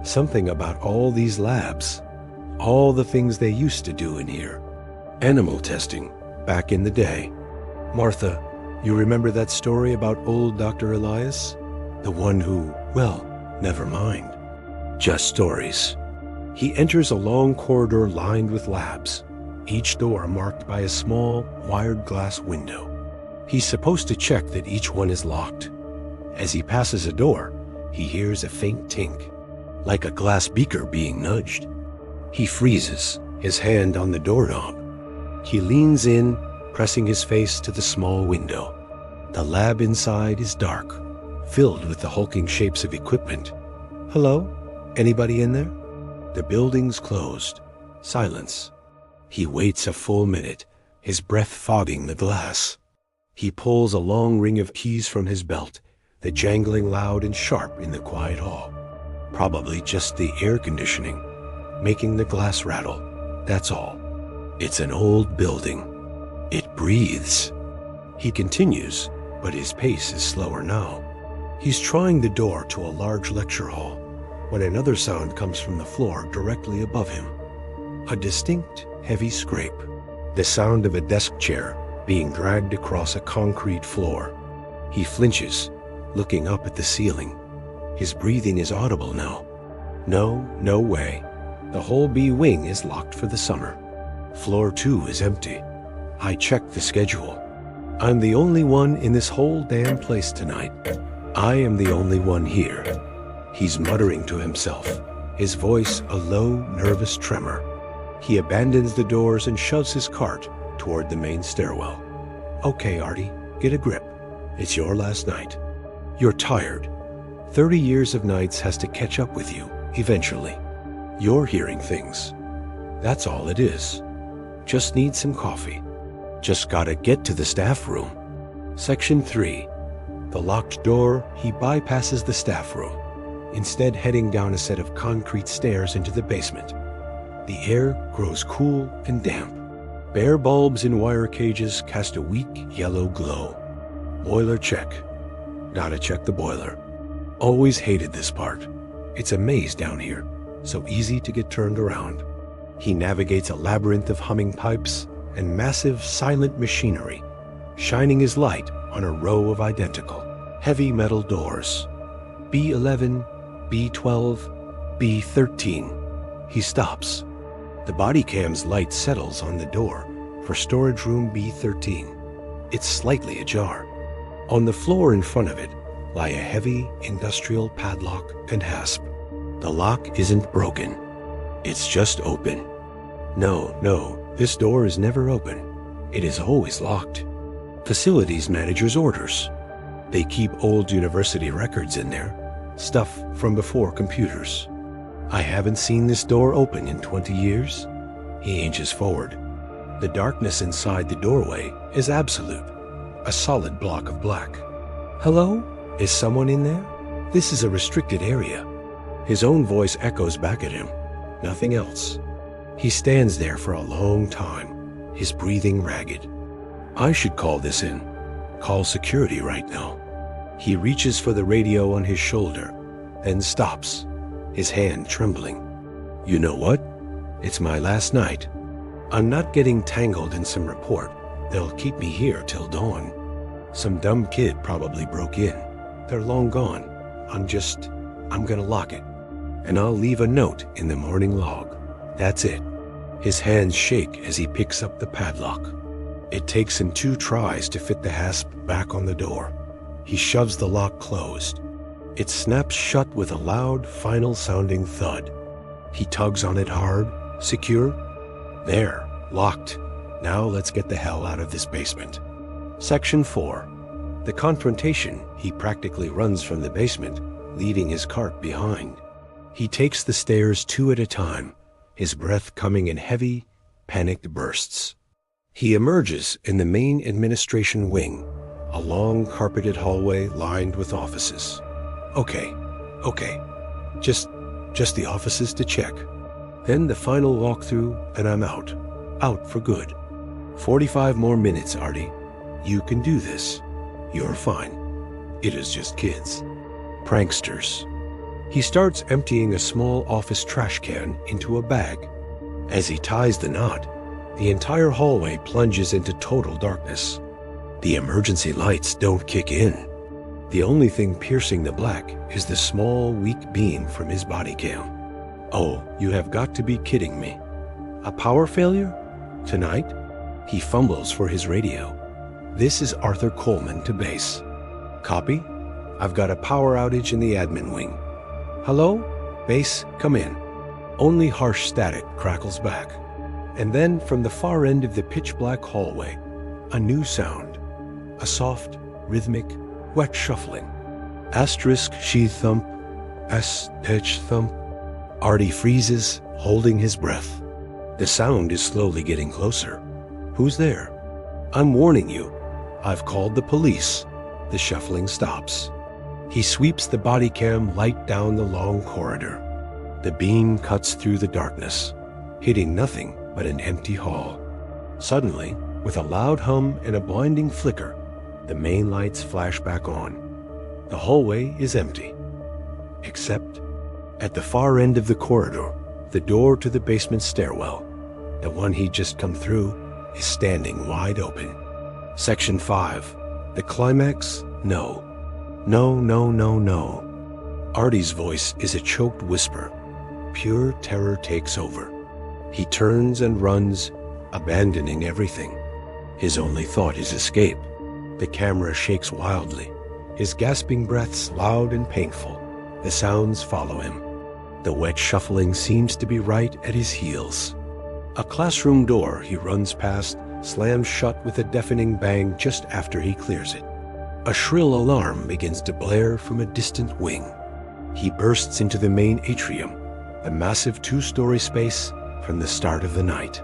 Something about all these labs, all the things they used to do in here. Animal testing, back in the day. Martha, you remember that story about old Dr. Elias? The one who, well, never mind. Just stories. He enters a long corridor lined with labs, each door marked by a small, wired glass window. He's supposed to check that each one is locked. As he passes a door, he hears a faint tink, like a glass beaker being nudged. He freezes, his hand on the doorknob. He leans in, pressing his face to the small window. The lab inside is dark, filled with the hulking shapes of equipment. Hello? Anybody in there? The building's closed. Silence. He waits a full minute, his breath fogging the glass. He pulls a long ring of keys from his belt, the jangling loud and sharp in the quiet hall. Probably just the air conditioning, making the glass rattle. That's all. It's an old building. It breathes. He continues, but his pace is slower now. He's trying the door to a large lecture hall when another sound comes from the floor directly above him. A distinct, heavy scrape. The sound of a desk chair being dragged across a concrete floor. He flinches, looking up at the ceiling. His breathing is audible now. No way. The whole B wing is locked for the summer. Floor 2 is empty. I checked the schedule. I'm the only one in this whole damn place tonight. I am the only one here. He's muttering to himself, his voice a low, nervous tremor. He abandons the doors and shoves his cart toward the main stairwell. Okay, Artie, get a grip. It's your last night. You're tired. 30 years of nights has to catch up with you, eventually. You're hearing things. That's all it is. Just need some coffee. Just gotta get to the staff room. Section 3. The locked door, he bypasses the staff room, instead heading down a set of concrete stairs into the basement. The air grows cool and damp. Bare bulbs in wire cages cast a weak yellow glow. Boiler check. Gotta check the boiler. Always hated this part. It's a maze down here, so easy to get turned around. He navigates a labyrinth of humming pipes and massive silent machinery, shining his light on a row of identical, heavy metal doors. B11, B12, B13. He stops. The body cam's light settles on the door for storage room B13. It's slightly ajar. On the floor in front of it lie a heavy industrial padlock and hasp. The lock isn't broken. It's just open. No, this door is never open. It is always locked. Facilities manager's orders. They keep old university records in there, stuff from before computers. I haven't seen this door open in 20 years. He inches forward. The darkness inside the doorway is absolute, a solid block of black. Hello? Is someone in there? This is a restricted area. His own voice echoes back at him. Nothing else. He stands there for a long time, his breathing ragged. I should call this in. Call security right now. He reaches for the radio on his shoulder, then stops, his hand trembling. You know what? It's my last night. I'm not getting tangled in some report that'll keep me here till dawn. Some dumb kid probably broke in. They're long gone. I'm gonna lock it. And I'll leave a note in the morning log. That's it. His hands shake as he picks up the padlock. It takes him 2 tries to fit the hasp back on the door. He shoves the lock closed. It snaps shut with a loud, final-sounding thud. He tugs on it hard. Secure? There, locked. Now let's get the hell out of this basement. Section 4. The confrontation. He practically runs from the basement, leaving his cart behind. He takes the stairs 2 at a time, his breath coming in heavy, panicked bursts. He emerges in the main administration wing, a long carpeted hallway lined with offices. Okay. Just the offices to check. Then the final walkthrough, and I'm out. Out for good. 45 more minutes, Artie. You can do this. You're fine. It is just kids. Pranksters. He starts emptying a small office trash can into a bag. As he ties the knot, the entire hallway plunges into total darkness. The emergency lights don't kick in. The only thing piercing the black is the small, weak beam from his body cam. Oh, you have got to be kidding me. A power failure? Tonight? He fumbles for his radio. This is Arthur Coleman to base. Copy? I've got a power outage in the admin wing. Hello? Base, come in. Only harsh static crackles back. And then from the far end of the pitch-black hallway, a new sound. A soft, rhythmic, wet shuffling. Asterisk sheath thump. S-H thump. Artie freezes, holding his breath. The sound is slowly getting closer. Who's there? I'm warning you. I've called the police. The shuffling stops. He sweeps the body cam light down the long corridor. The beam cuts through the darkness, hitting nothing but an empty hall. Suddenly, with a loud hum and a blinding flicker, the main lights flash back on. The hallway is empty. Except, at the far end of the corridor, the door to the basement stairwell, the one he'd just come through, is standing wide open. Section 5. The climax? No. No. Artie's voice is a choked whisper. Pure terror takes over. He turns and runs, abandoning everything. His only thought is escape. The camera shakes wildly, his gasping breaths loud and painful. The sounds follow him. The wet shuffling seems to be right at his heels. A classroom door he runs past slams shut with a deafening bang just after he clears it. A shrill alarm begins to blare from a distant wing. He bursts into the main atrium, a massive 2-story space from the start of the night.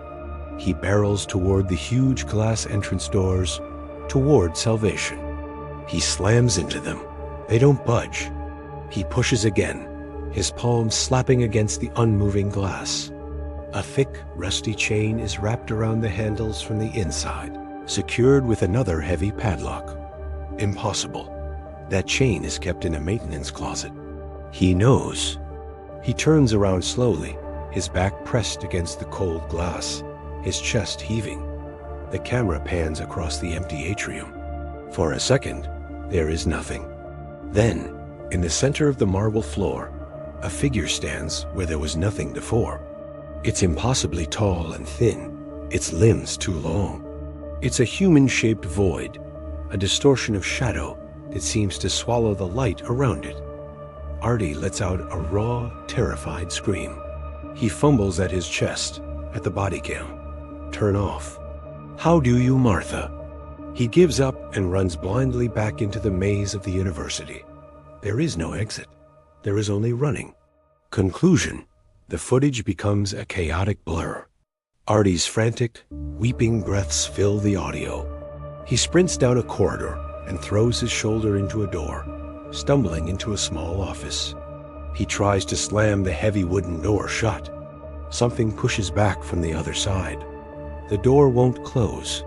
He barrels toward the huge glass entrance doors, toward salvation. He slams into them. They don't budge. He pushes again, his palms slapping against the unmoving glass. A thick, rusty chain is wrapped around the handles from the inside, secured with another heavy padlock. Impossible. That chain is kept in a maintenance closet. He knows. He turns around slowly, his back pressed against the cold glass, his chest heaving. The camera pans across the empty atrium. For a second, there is nothing. Then, in the center of the marble floor, a figure stands where there was nothing before. It's impossibly tall and thin, its limbs too long. It's a human-shaped void, a distortion of shadow that seems to swallow the light around it. Artie lets out a raw, terrified scream. He fumbles at his chest, at the body cam. Turn off. How do you, Martha? He gives up and runs blindly back into the maze of the university. There is no exit. There is only running. Conclusion. The footage becomes a chaotic blur. Artie's frantic, weeping breaths fill the audio. He sprints down a corridor and throws his shoulder into a door, stumbling into a small office. He tries to slam the heavy wooden door shut. Something pushes back from the other side. The door won't close.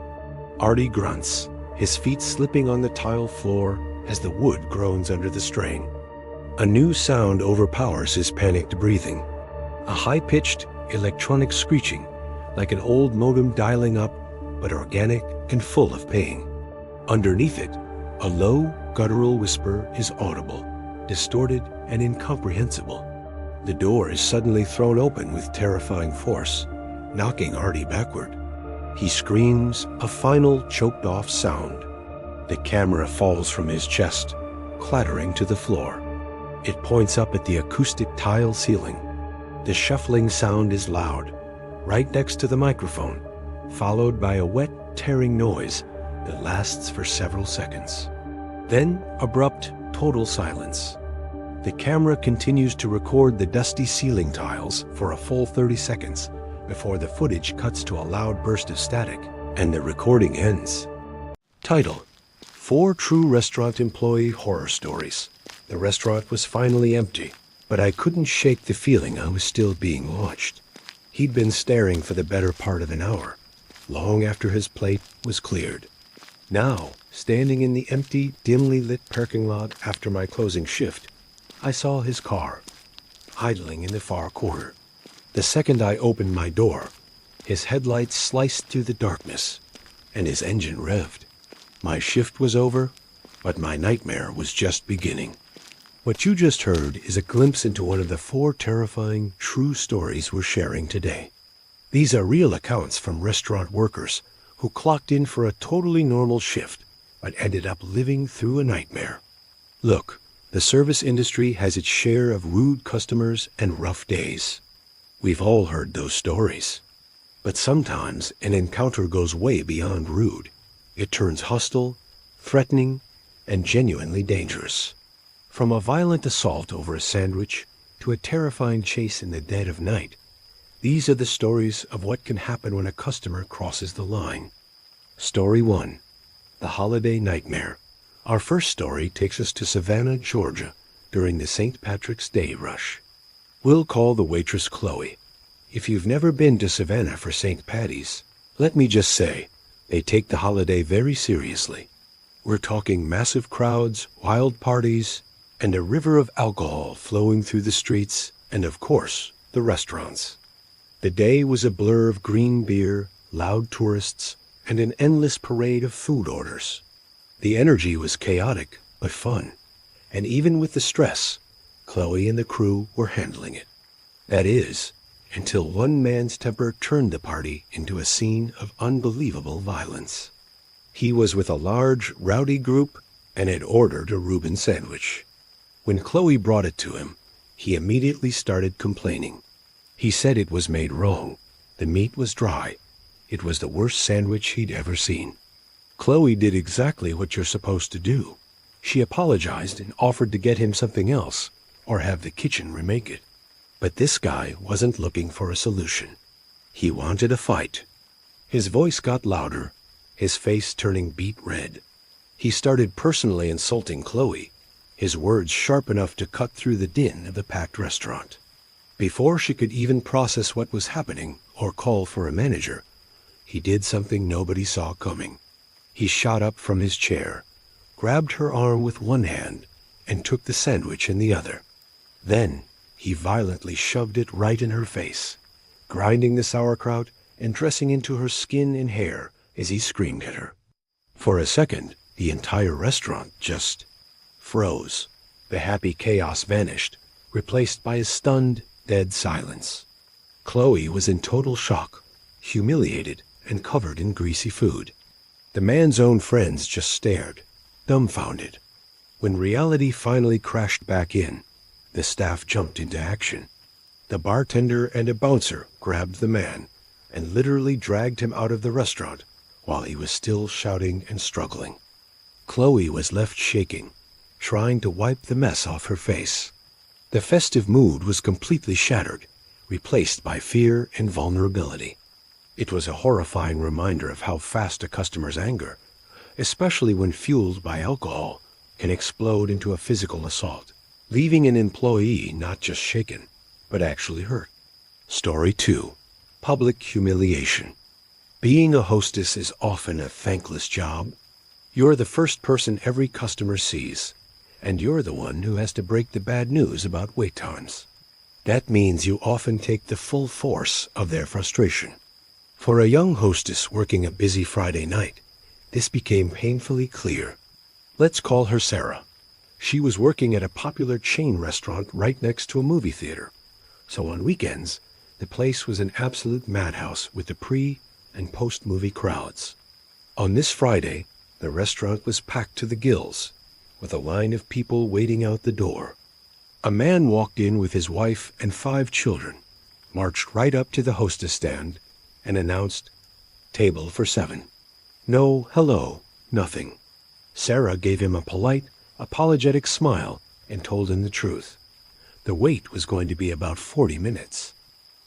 Artie grunts, his feet slipping on the tile floor as the wood groans under the strain. A new sound overpowers his panicked breathing. A high-pitched, electronic screeching, like an old modem dialing up, but organic and full of pain. Underneath it, a low, guttural whisper is audible, distorted and incomprehensible. The door is suddenly thrown open with terrifying force, knocking Artie backward. He screams a final choked-off sound. The camera falls from his chest, clattering to the floor. It points up at the acoustic tile ceiling. The shuffling sound is loud, right next to the microphone, followed by a wet, tearing noise that lasts for several seconds. Then, abrupt, total silence. The camera continues to record the dusty ceiling tiles for a full 30 seconds before the footage cuts to a loud burst of static, and the recording ends. Title: 4 True Restaurant Employee Horror Stories. The restaurant was finally empty, but I couldn't shake the feeling I was still being watched. He'd been staring for the better part of an hour, long after his plate was cleared. Now, standing in the empty, dimly lit parking lot after my closing shift, I saw his car, idling in the far corner. The second I opened my door, his headlights sliced through the darkness, and his engine revved. My shift was over, but my nightmare was just beginning. What you just heard is a glimpse into one of the 4 terrifying, true stories we're sharing today. These are real accounts from restaurant workers who clocked in for a totally normal shift, but ended up living through a nightmare. Look, the service industry has its share of rude customers and rough days. We've all heard those stories. But sometimes an encounter goes way beyond rude. It turns hostile, threatening, and genuinely dangerous. From a violent assault over a sandwich to a terrifying chase in the dead of night, these are the stories of what can happen when a customer crosses the line. Story 1. The Holiday Nightmare. Our first story takes us to Savannah, Georgia, during the St. Patrick's Day rush. We'll call the waitress Chloe. If you've never been to Savannah for St. Patty's, let me just say, they take the holiday very seriously. We're talking massive crowds, wild parties, and a river of alcohol flowing through the streets, and of course, the restaurants. The day was a blur of green beer, loud tourists, and an endless parade of food orders. The energy was chaotic, but fun, and even with the stress, Chloe and the crew were handling it. That is, until one man's temper turned the party into a scene of unbelievable violence. He was with a large, rowdy group and had ordered a Reuben sandwich. When Chloe brought it to him, he immediately started complaining. He said it was made wrong. The meat was dry. It was the worst sandwich he'd ever seen. Chloe did exactly what you're supposed to do. She apologized and offered to get him something else, or have the kitchen remake it. But this guy wasn't looking for a solution. He wanted a fight. His voice got louder, his face turning beet red. He started personally insulting Chloe, his words sharp enough to cut through the din of the packed restaurant. Before she could even process what was happening or call for a manager, he did something nobody saw coming. He shot up from his chair, grabbed her arm with one hand, and took the sandwich in the other. Then he violently shoved it right in her face, grinding the sauerkraut and dressing into her skin and hair as he screamed at her. For a second, the entire restaurant just froze. The happy chaos vanished, replaced by a stunned, dead silence. Chloe was in total shock, humiliated, and covered in greasy food. The man's own friends just stared, dumbfounded. When reality finally crashed back in, the staff jumped into action. The bartender and a bouncer grabbed the man and literally dragged him out of the restaurant while he was still shouting and struggling. Chloe was left shaking, trying to wipe the mess off her face. The festive mood was completely shattered, replaced by fear and vulnerability. It was a horrifying reminder of how fast a customer's anger, especially when fueled by alcohol, can explode into a physical assault, leaving an employee not just shaken, but actually hurt. Story 2. Public humiliation. Being a hostess is often a thankless job. You're the first person every customer sees, and you're the one who has to break the bad news about wait times. That means you often take the full force of their frustration. For a young hostess working a busy Friday night, this became painfully clear. Let's call her Sarah. She was working at a popular chain restaurant right next to a movie theater, so on weekends, the place was an absolute madhouse with the pre, and post-movie crowds. On this Friday, the restaurant was packed to the gills, with a line of people waiting out the door. A man walked in with his wife and 5 children, marched right up to the hostess stand, and announced, "Table for 7. No hello, nothing. Sarah gave him a polite, apologetic smile and told him the truth. The wait was going to be about 40 minutes.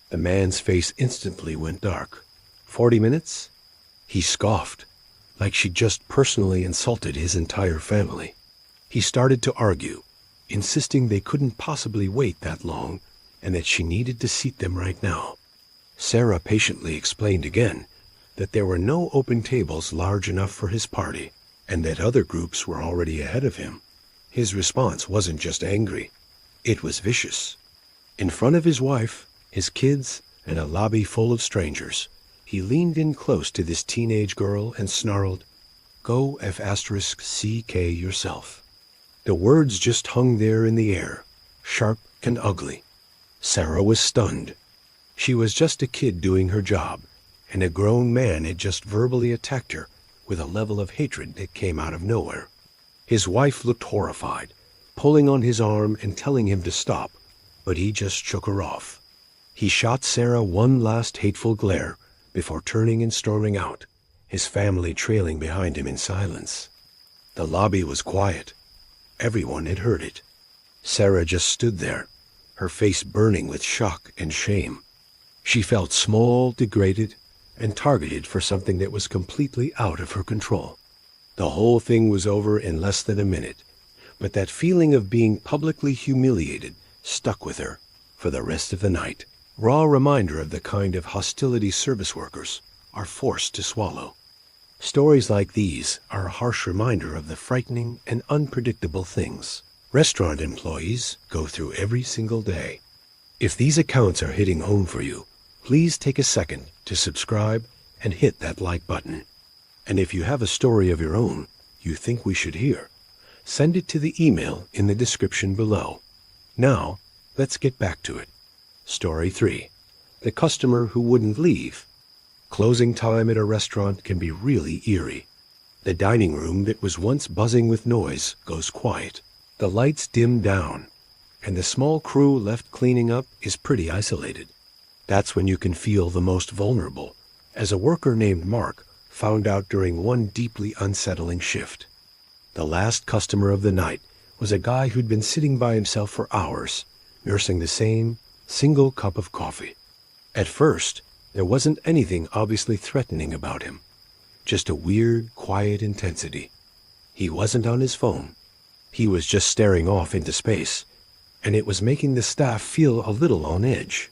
The man's face instantly went dark. 40 minutes? He scoffed, like she'd just personally insulted his entire family. He started to argue, insisting they couldn't possibly wait that long and that she needed to seat them right now. Sarah patiently explained again that there were no open tables large enough for his party and that other groups were already ahead of him. His response wasn't just angry, it was vicious. In front of his wife, his kids, and a lobby full of strangers, he leaned in close to this teenage girl and snarled, "Go F*CK yourself." The words just hung there in the air, sharp and ugly. Sarah was stunned. She was just a kid doing her job, and a grown man had just verbally attacked her with a level of hatred that came out of nowhere. His wife looked horrified, pulling on his arm and telling him to stop, but he just shook her off. He shot Sarah one last hateful glare before turning and storming out, his family trailing behind him in silence. The lobby was quiet. Everyone had heard it. Sarah just stood there, her face burning with shock and shame. She felt small, degraded, and targeted for something that was completely out of her control. The whole thing was over in less than a minute, but that feeling of being publicly humiliated stuck with her for the rest of the night. Raw reminder of the kind of hostility service workers are forced to swallow. Stories like these are a harsh reminder of the frightening and unpredictable things restaurant employees go through every single day. If these accounts are hitting home for you, please take a second to subscribe and hit that like button. And if you have a story of your own you think we should hear, send it to the email in the description below. Now, let's get back to it. Story 3. The customer who wouldn't leave. Closing time at a restaurant can be really eerie. The dining room that was once buzzing with noise goes quiet. The lights dim down, and the small crew left cleaning up is pretty isolated. That's when you can feel the most vulnerable, as a worker named Mark found out during one deeply unsettling shift. The last customer of the night was a guy who'd been sitting by himself for hours, nursing the same single cup of coffee. At first, there wasn't anything obviously threatening about him, just a weird, quiet intensity. He wasn't on his phone. He was just staring off into space, and it was making the staff feel a little on edge.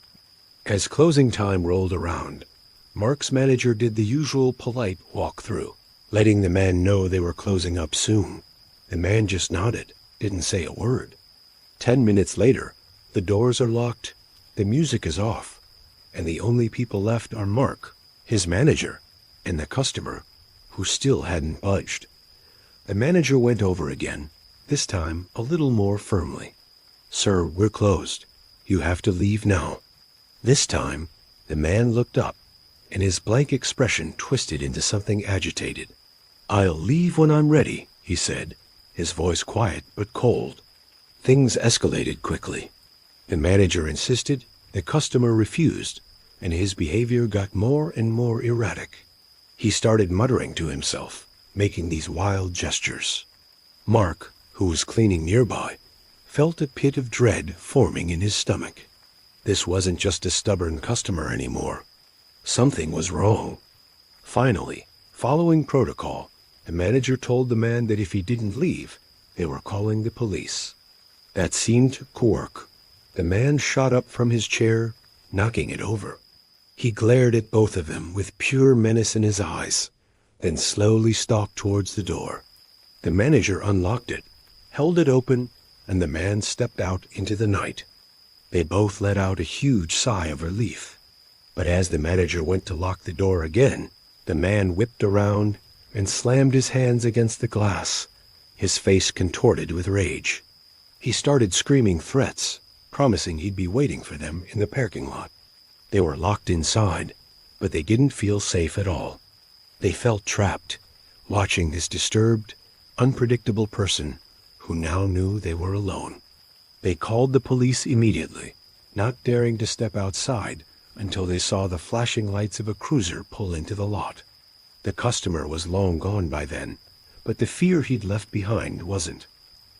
As closing time rolled around, Mark's manager did the usual polite walk-through, letting the man know they were closing up soon. The man just nodded, didn't say a word. 10 minutes later, the doors are locked, the music is off, and the only people left are Mark, his manager, and the customer, who still hadn't budged. The manager went over again, this time a little more firmly. "Sir, we're closed. You have to leave now." This time, the man looked up, and his blank expression twisted into something agitated. "I'll leave when I'm ready," he said, his voice quiet but cold. Things escalated quickly. The manager insisted, the customer refused, and his behavior got more and more erratic. He started muttering to himself, making these wild gestures. Mark, who was cleaning nearby, felt a pit of dread forming in his stomach. This wasn't just a stubborn customer anymore. Something was wrong. Finally, following protocol, the manager told the man that if he didn't leave, they were calling the police. That seemed to work. The man shot up from his chair, knocking it over. He glared at both of them with pure menace in his eyes, then slowly stalked towards the door. The manager unlocked it, held it open, and the man stepped out into the night. They both let out a huge sigh of relief. But as the manager went to lock the door again, the man whipped around and slammed his hands against the glass, his face contorted with rage. He started screaming threats, promising he'd be waiting for them in the parking lot. They were locked inside, but they didn't feel safe at all. They felt trapped, watching this disturbed, unpredictable person who now knew they were alone. They called the police immediately, not daring to step outside until they saw the flashing lights of a cruiser pull into the lot. The customer was long gone by then, but the fear he'd left behind wasn't.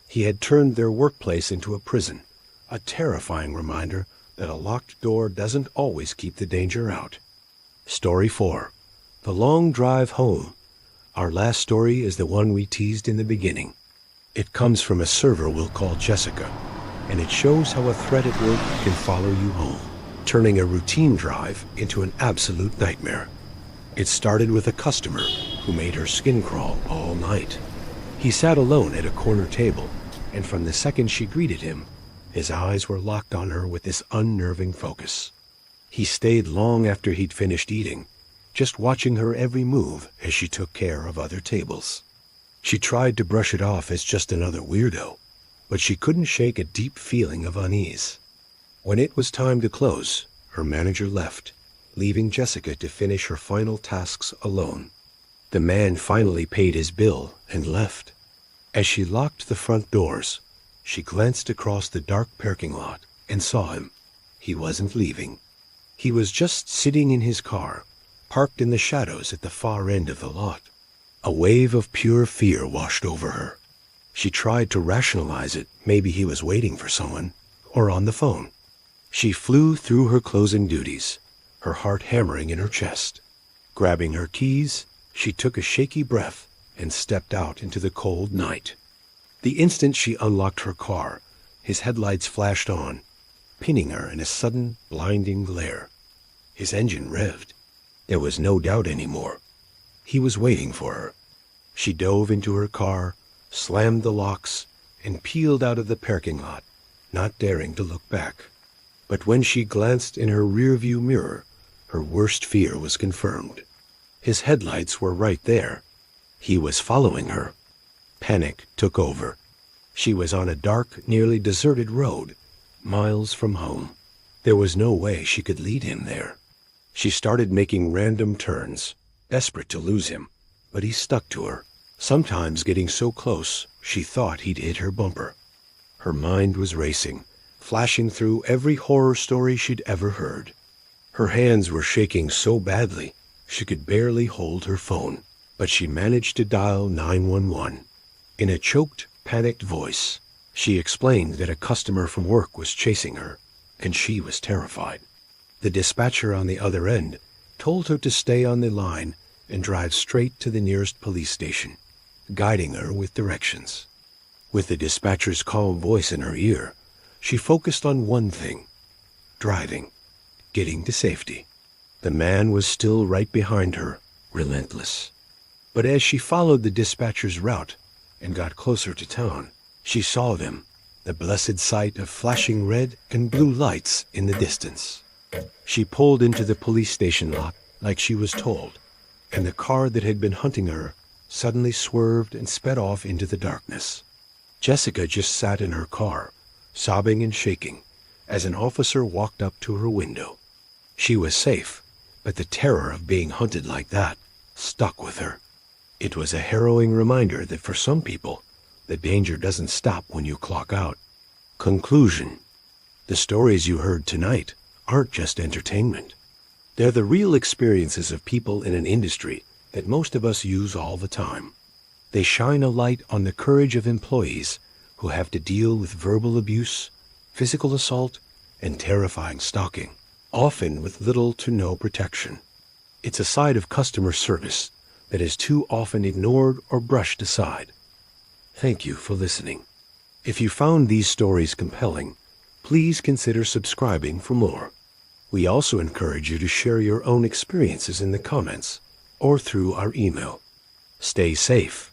He had turned their workplace into a prison, a terrifying reminder that a locked door doesn't always keep the danger out. Story 4. The Long Drive Home. Our last story is the one we teased in the beginning. It comes from a server we'll call Jessica, and it shows how a threat at work can follow you home, turning a routine drive into an absolute nightmare. It started with a customer who made her skin crawl all night. He sat alone at a corner table, and from the second she greeted him, his eyes were locked on her with this unnerving focus. He stayed long after he'd finished eating, just watching her every move as she took care of other tables. She tried to brush it off as just another weirdo, but she couldn't shake a deep feeling of unease. When it was time to close, her manager left, leaving Jessica to finish her final tasks alone. The man finally paid his bill and left. As she locked the front doors, she glanced across the dark parking lot and saw him. He wasn't leaving. He was just sitting in his car, parked in the shadows at the far end of the lot. A wave of pure fear washed over her. She tried to rationalize it. Maybe he was waiting for someone, or on the phone. She flew through her closing duties, her heart hammering in her chest. Grabbing her keys, she took a shaky breath and stepped out into the cold night. The instant she unlocked her car, his headlights flashed on, pinning her in a sudden, blinding glare. His engine revved. There was no doubt anymore. He was waiting for her. She dove into her car, slammed the locks, and peeled out of the parking lot, not daring to look back. But when she glanced in her rearview mirror, her worst fear was confirmed. His headlights were right there. He was following her. Panic took over. She was on a dark, nearly deserted road, miles from home. There was no way she could lead him there. She started making random turns, desperate to lose him, but he stuck to her, sometimes getting so close she thought he'd hit her bumper. Her mind was racing, flashing through every horror story she'd ever heard. Her hands were shaking so badly she could barely hold her phone, but she managed to dial 911. In a choked, panicked voice, she explained that a customer from work was chasing her, and she was terrified. The dispatcher on the other end told her to stay on the line and drive straight to the nearest police station, guiding her with directions. With the dispatcher's calm voice in her ear, she focused on one thing: driving, getting to safety. The man was still right behind her, relentless. But as she followed the dispatcher's route and got closer to town, she saw them, the blessed sight of flashing red and blue lights in the distance. She pulled into the police station lot like she was told, and the car that had been hunting her suddenly swerved and sped off into the darkness. Jessica just sat in her car, sobbing and shaking, as an officer walked up to her window. She was safe, but the terror of being hunted like that stuck with her. It was a harrowing reminder that for some people, the danger doesn't stop when you clock out. Conclusion: the stories you heard tonight aren't just entertainment. They're the real experiences of people in an industry that most of us use all the time. They shine a light on the courage of employees who have to deal with verbal abuse, physical assault, and terrifying stalking, often with little to no protection. It's a side of customer service that is too often ignored or brushed aside. Thank you for listening. If you found these stories compelling, please consider subscribing for more. We also encourage you to share your own experiences in the comments or through our email. Stay safe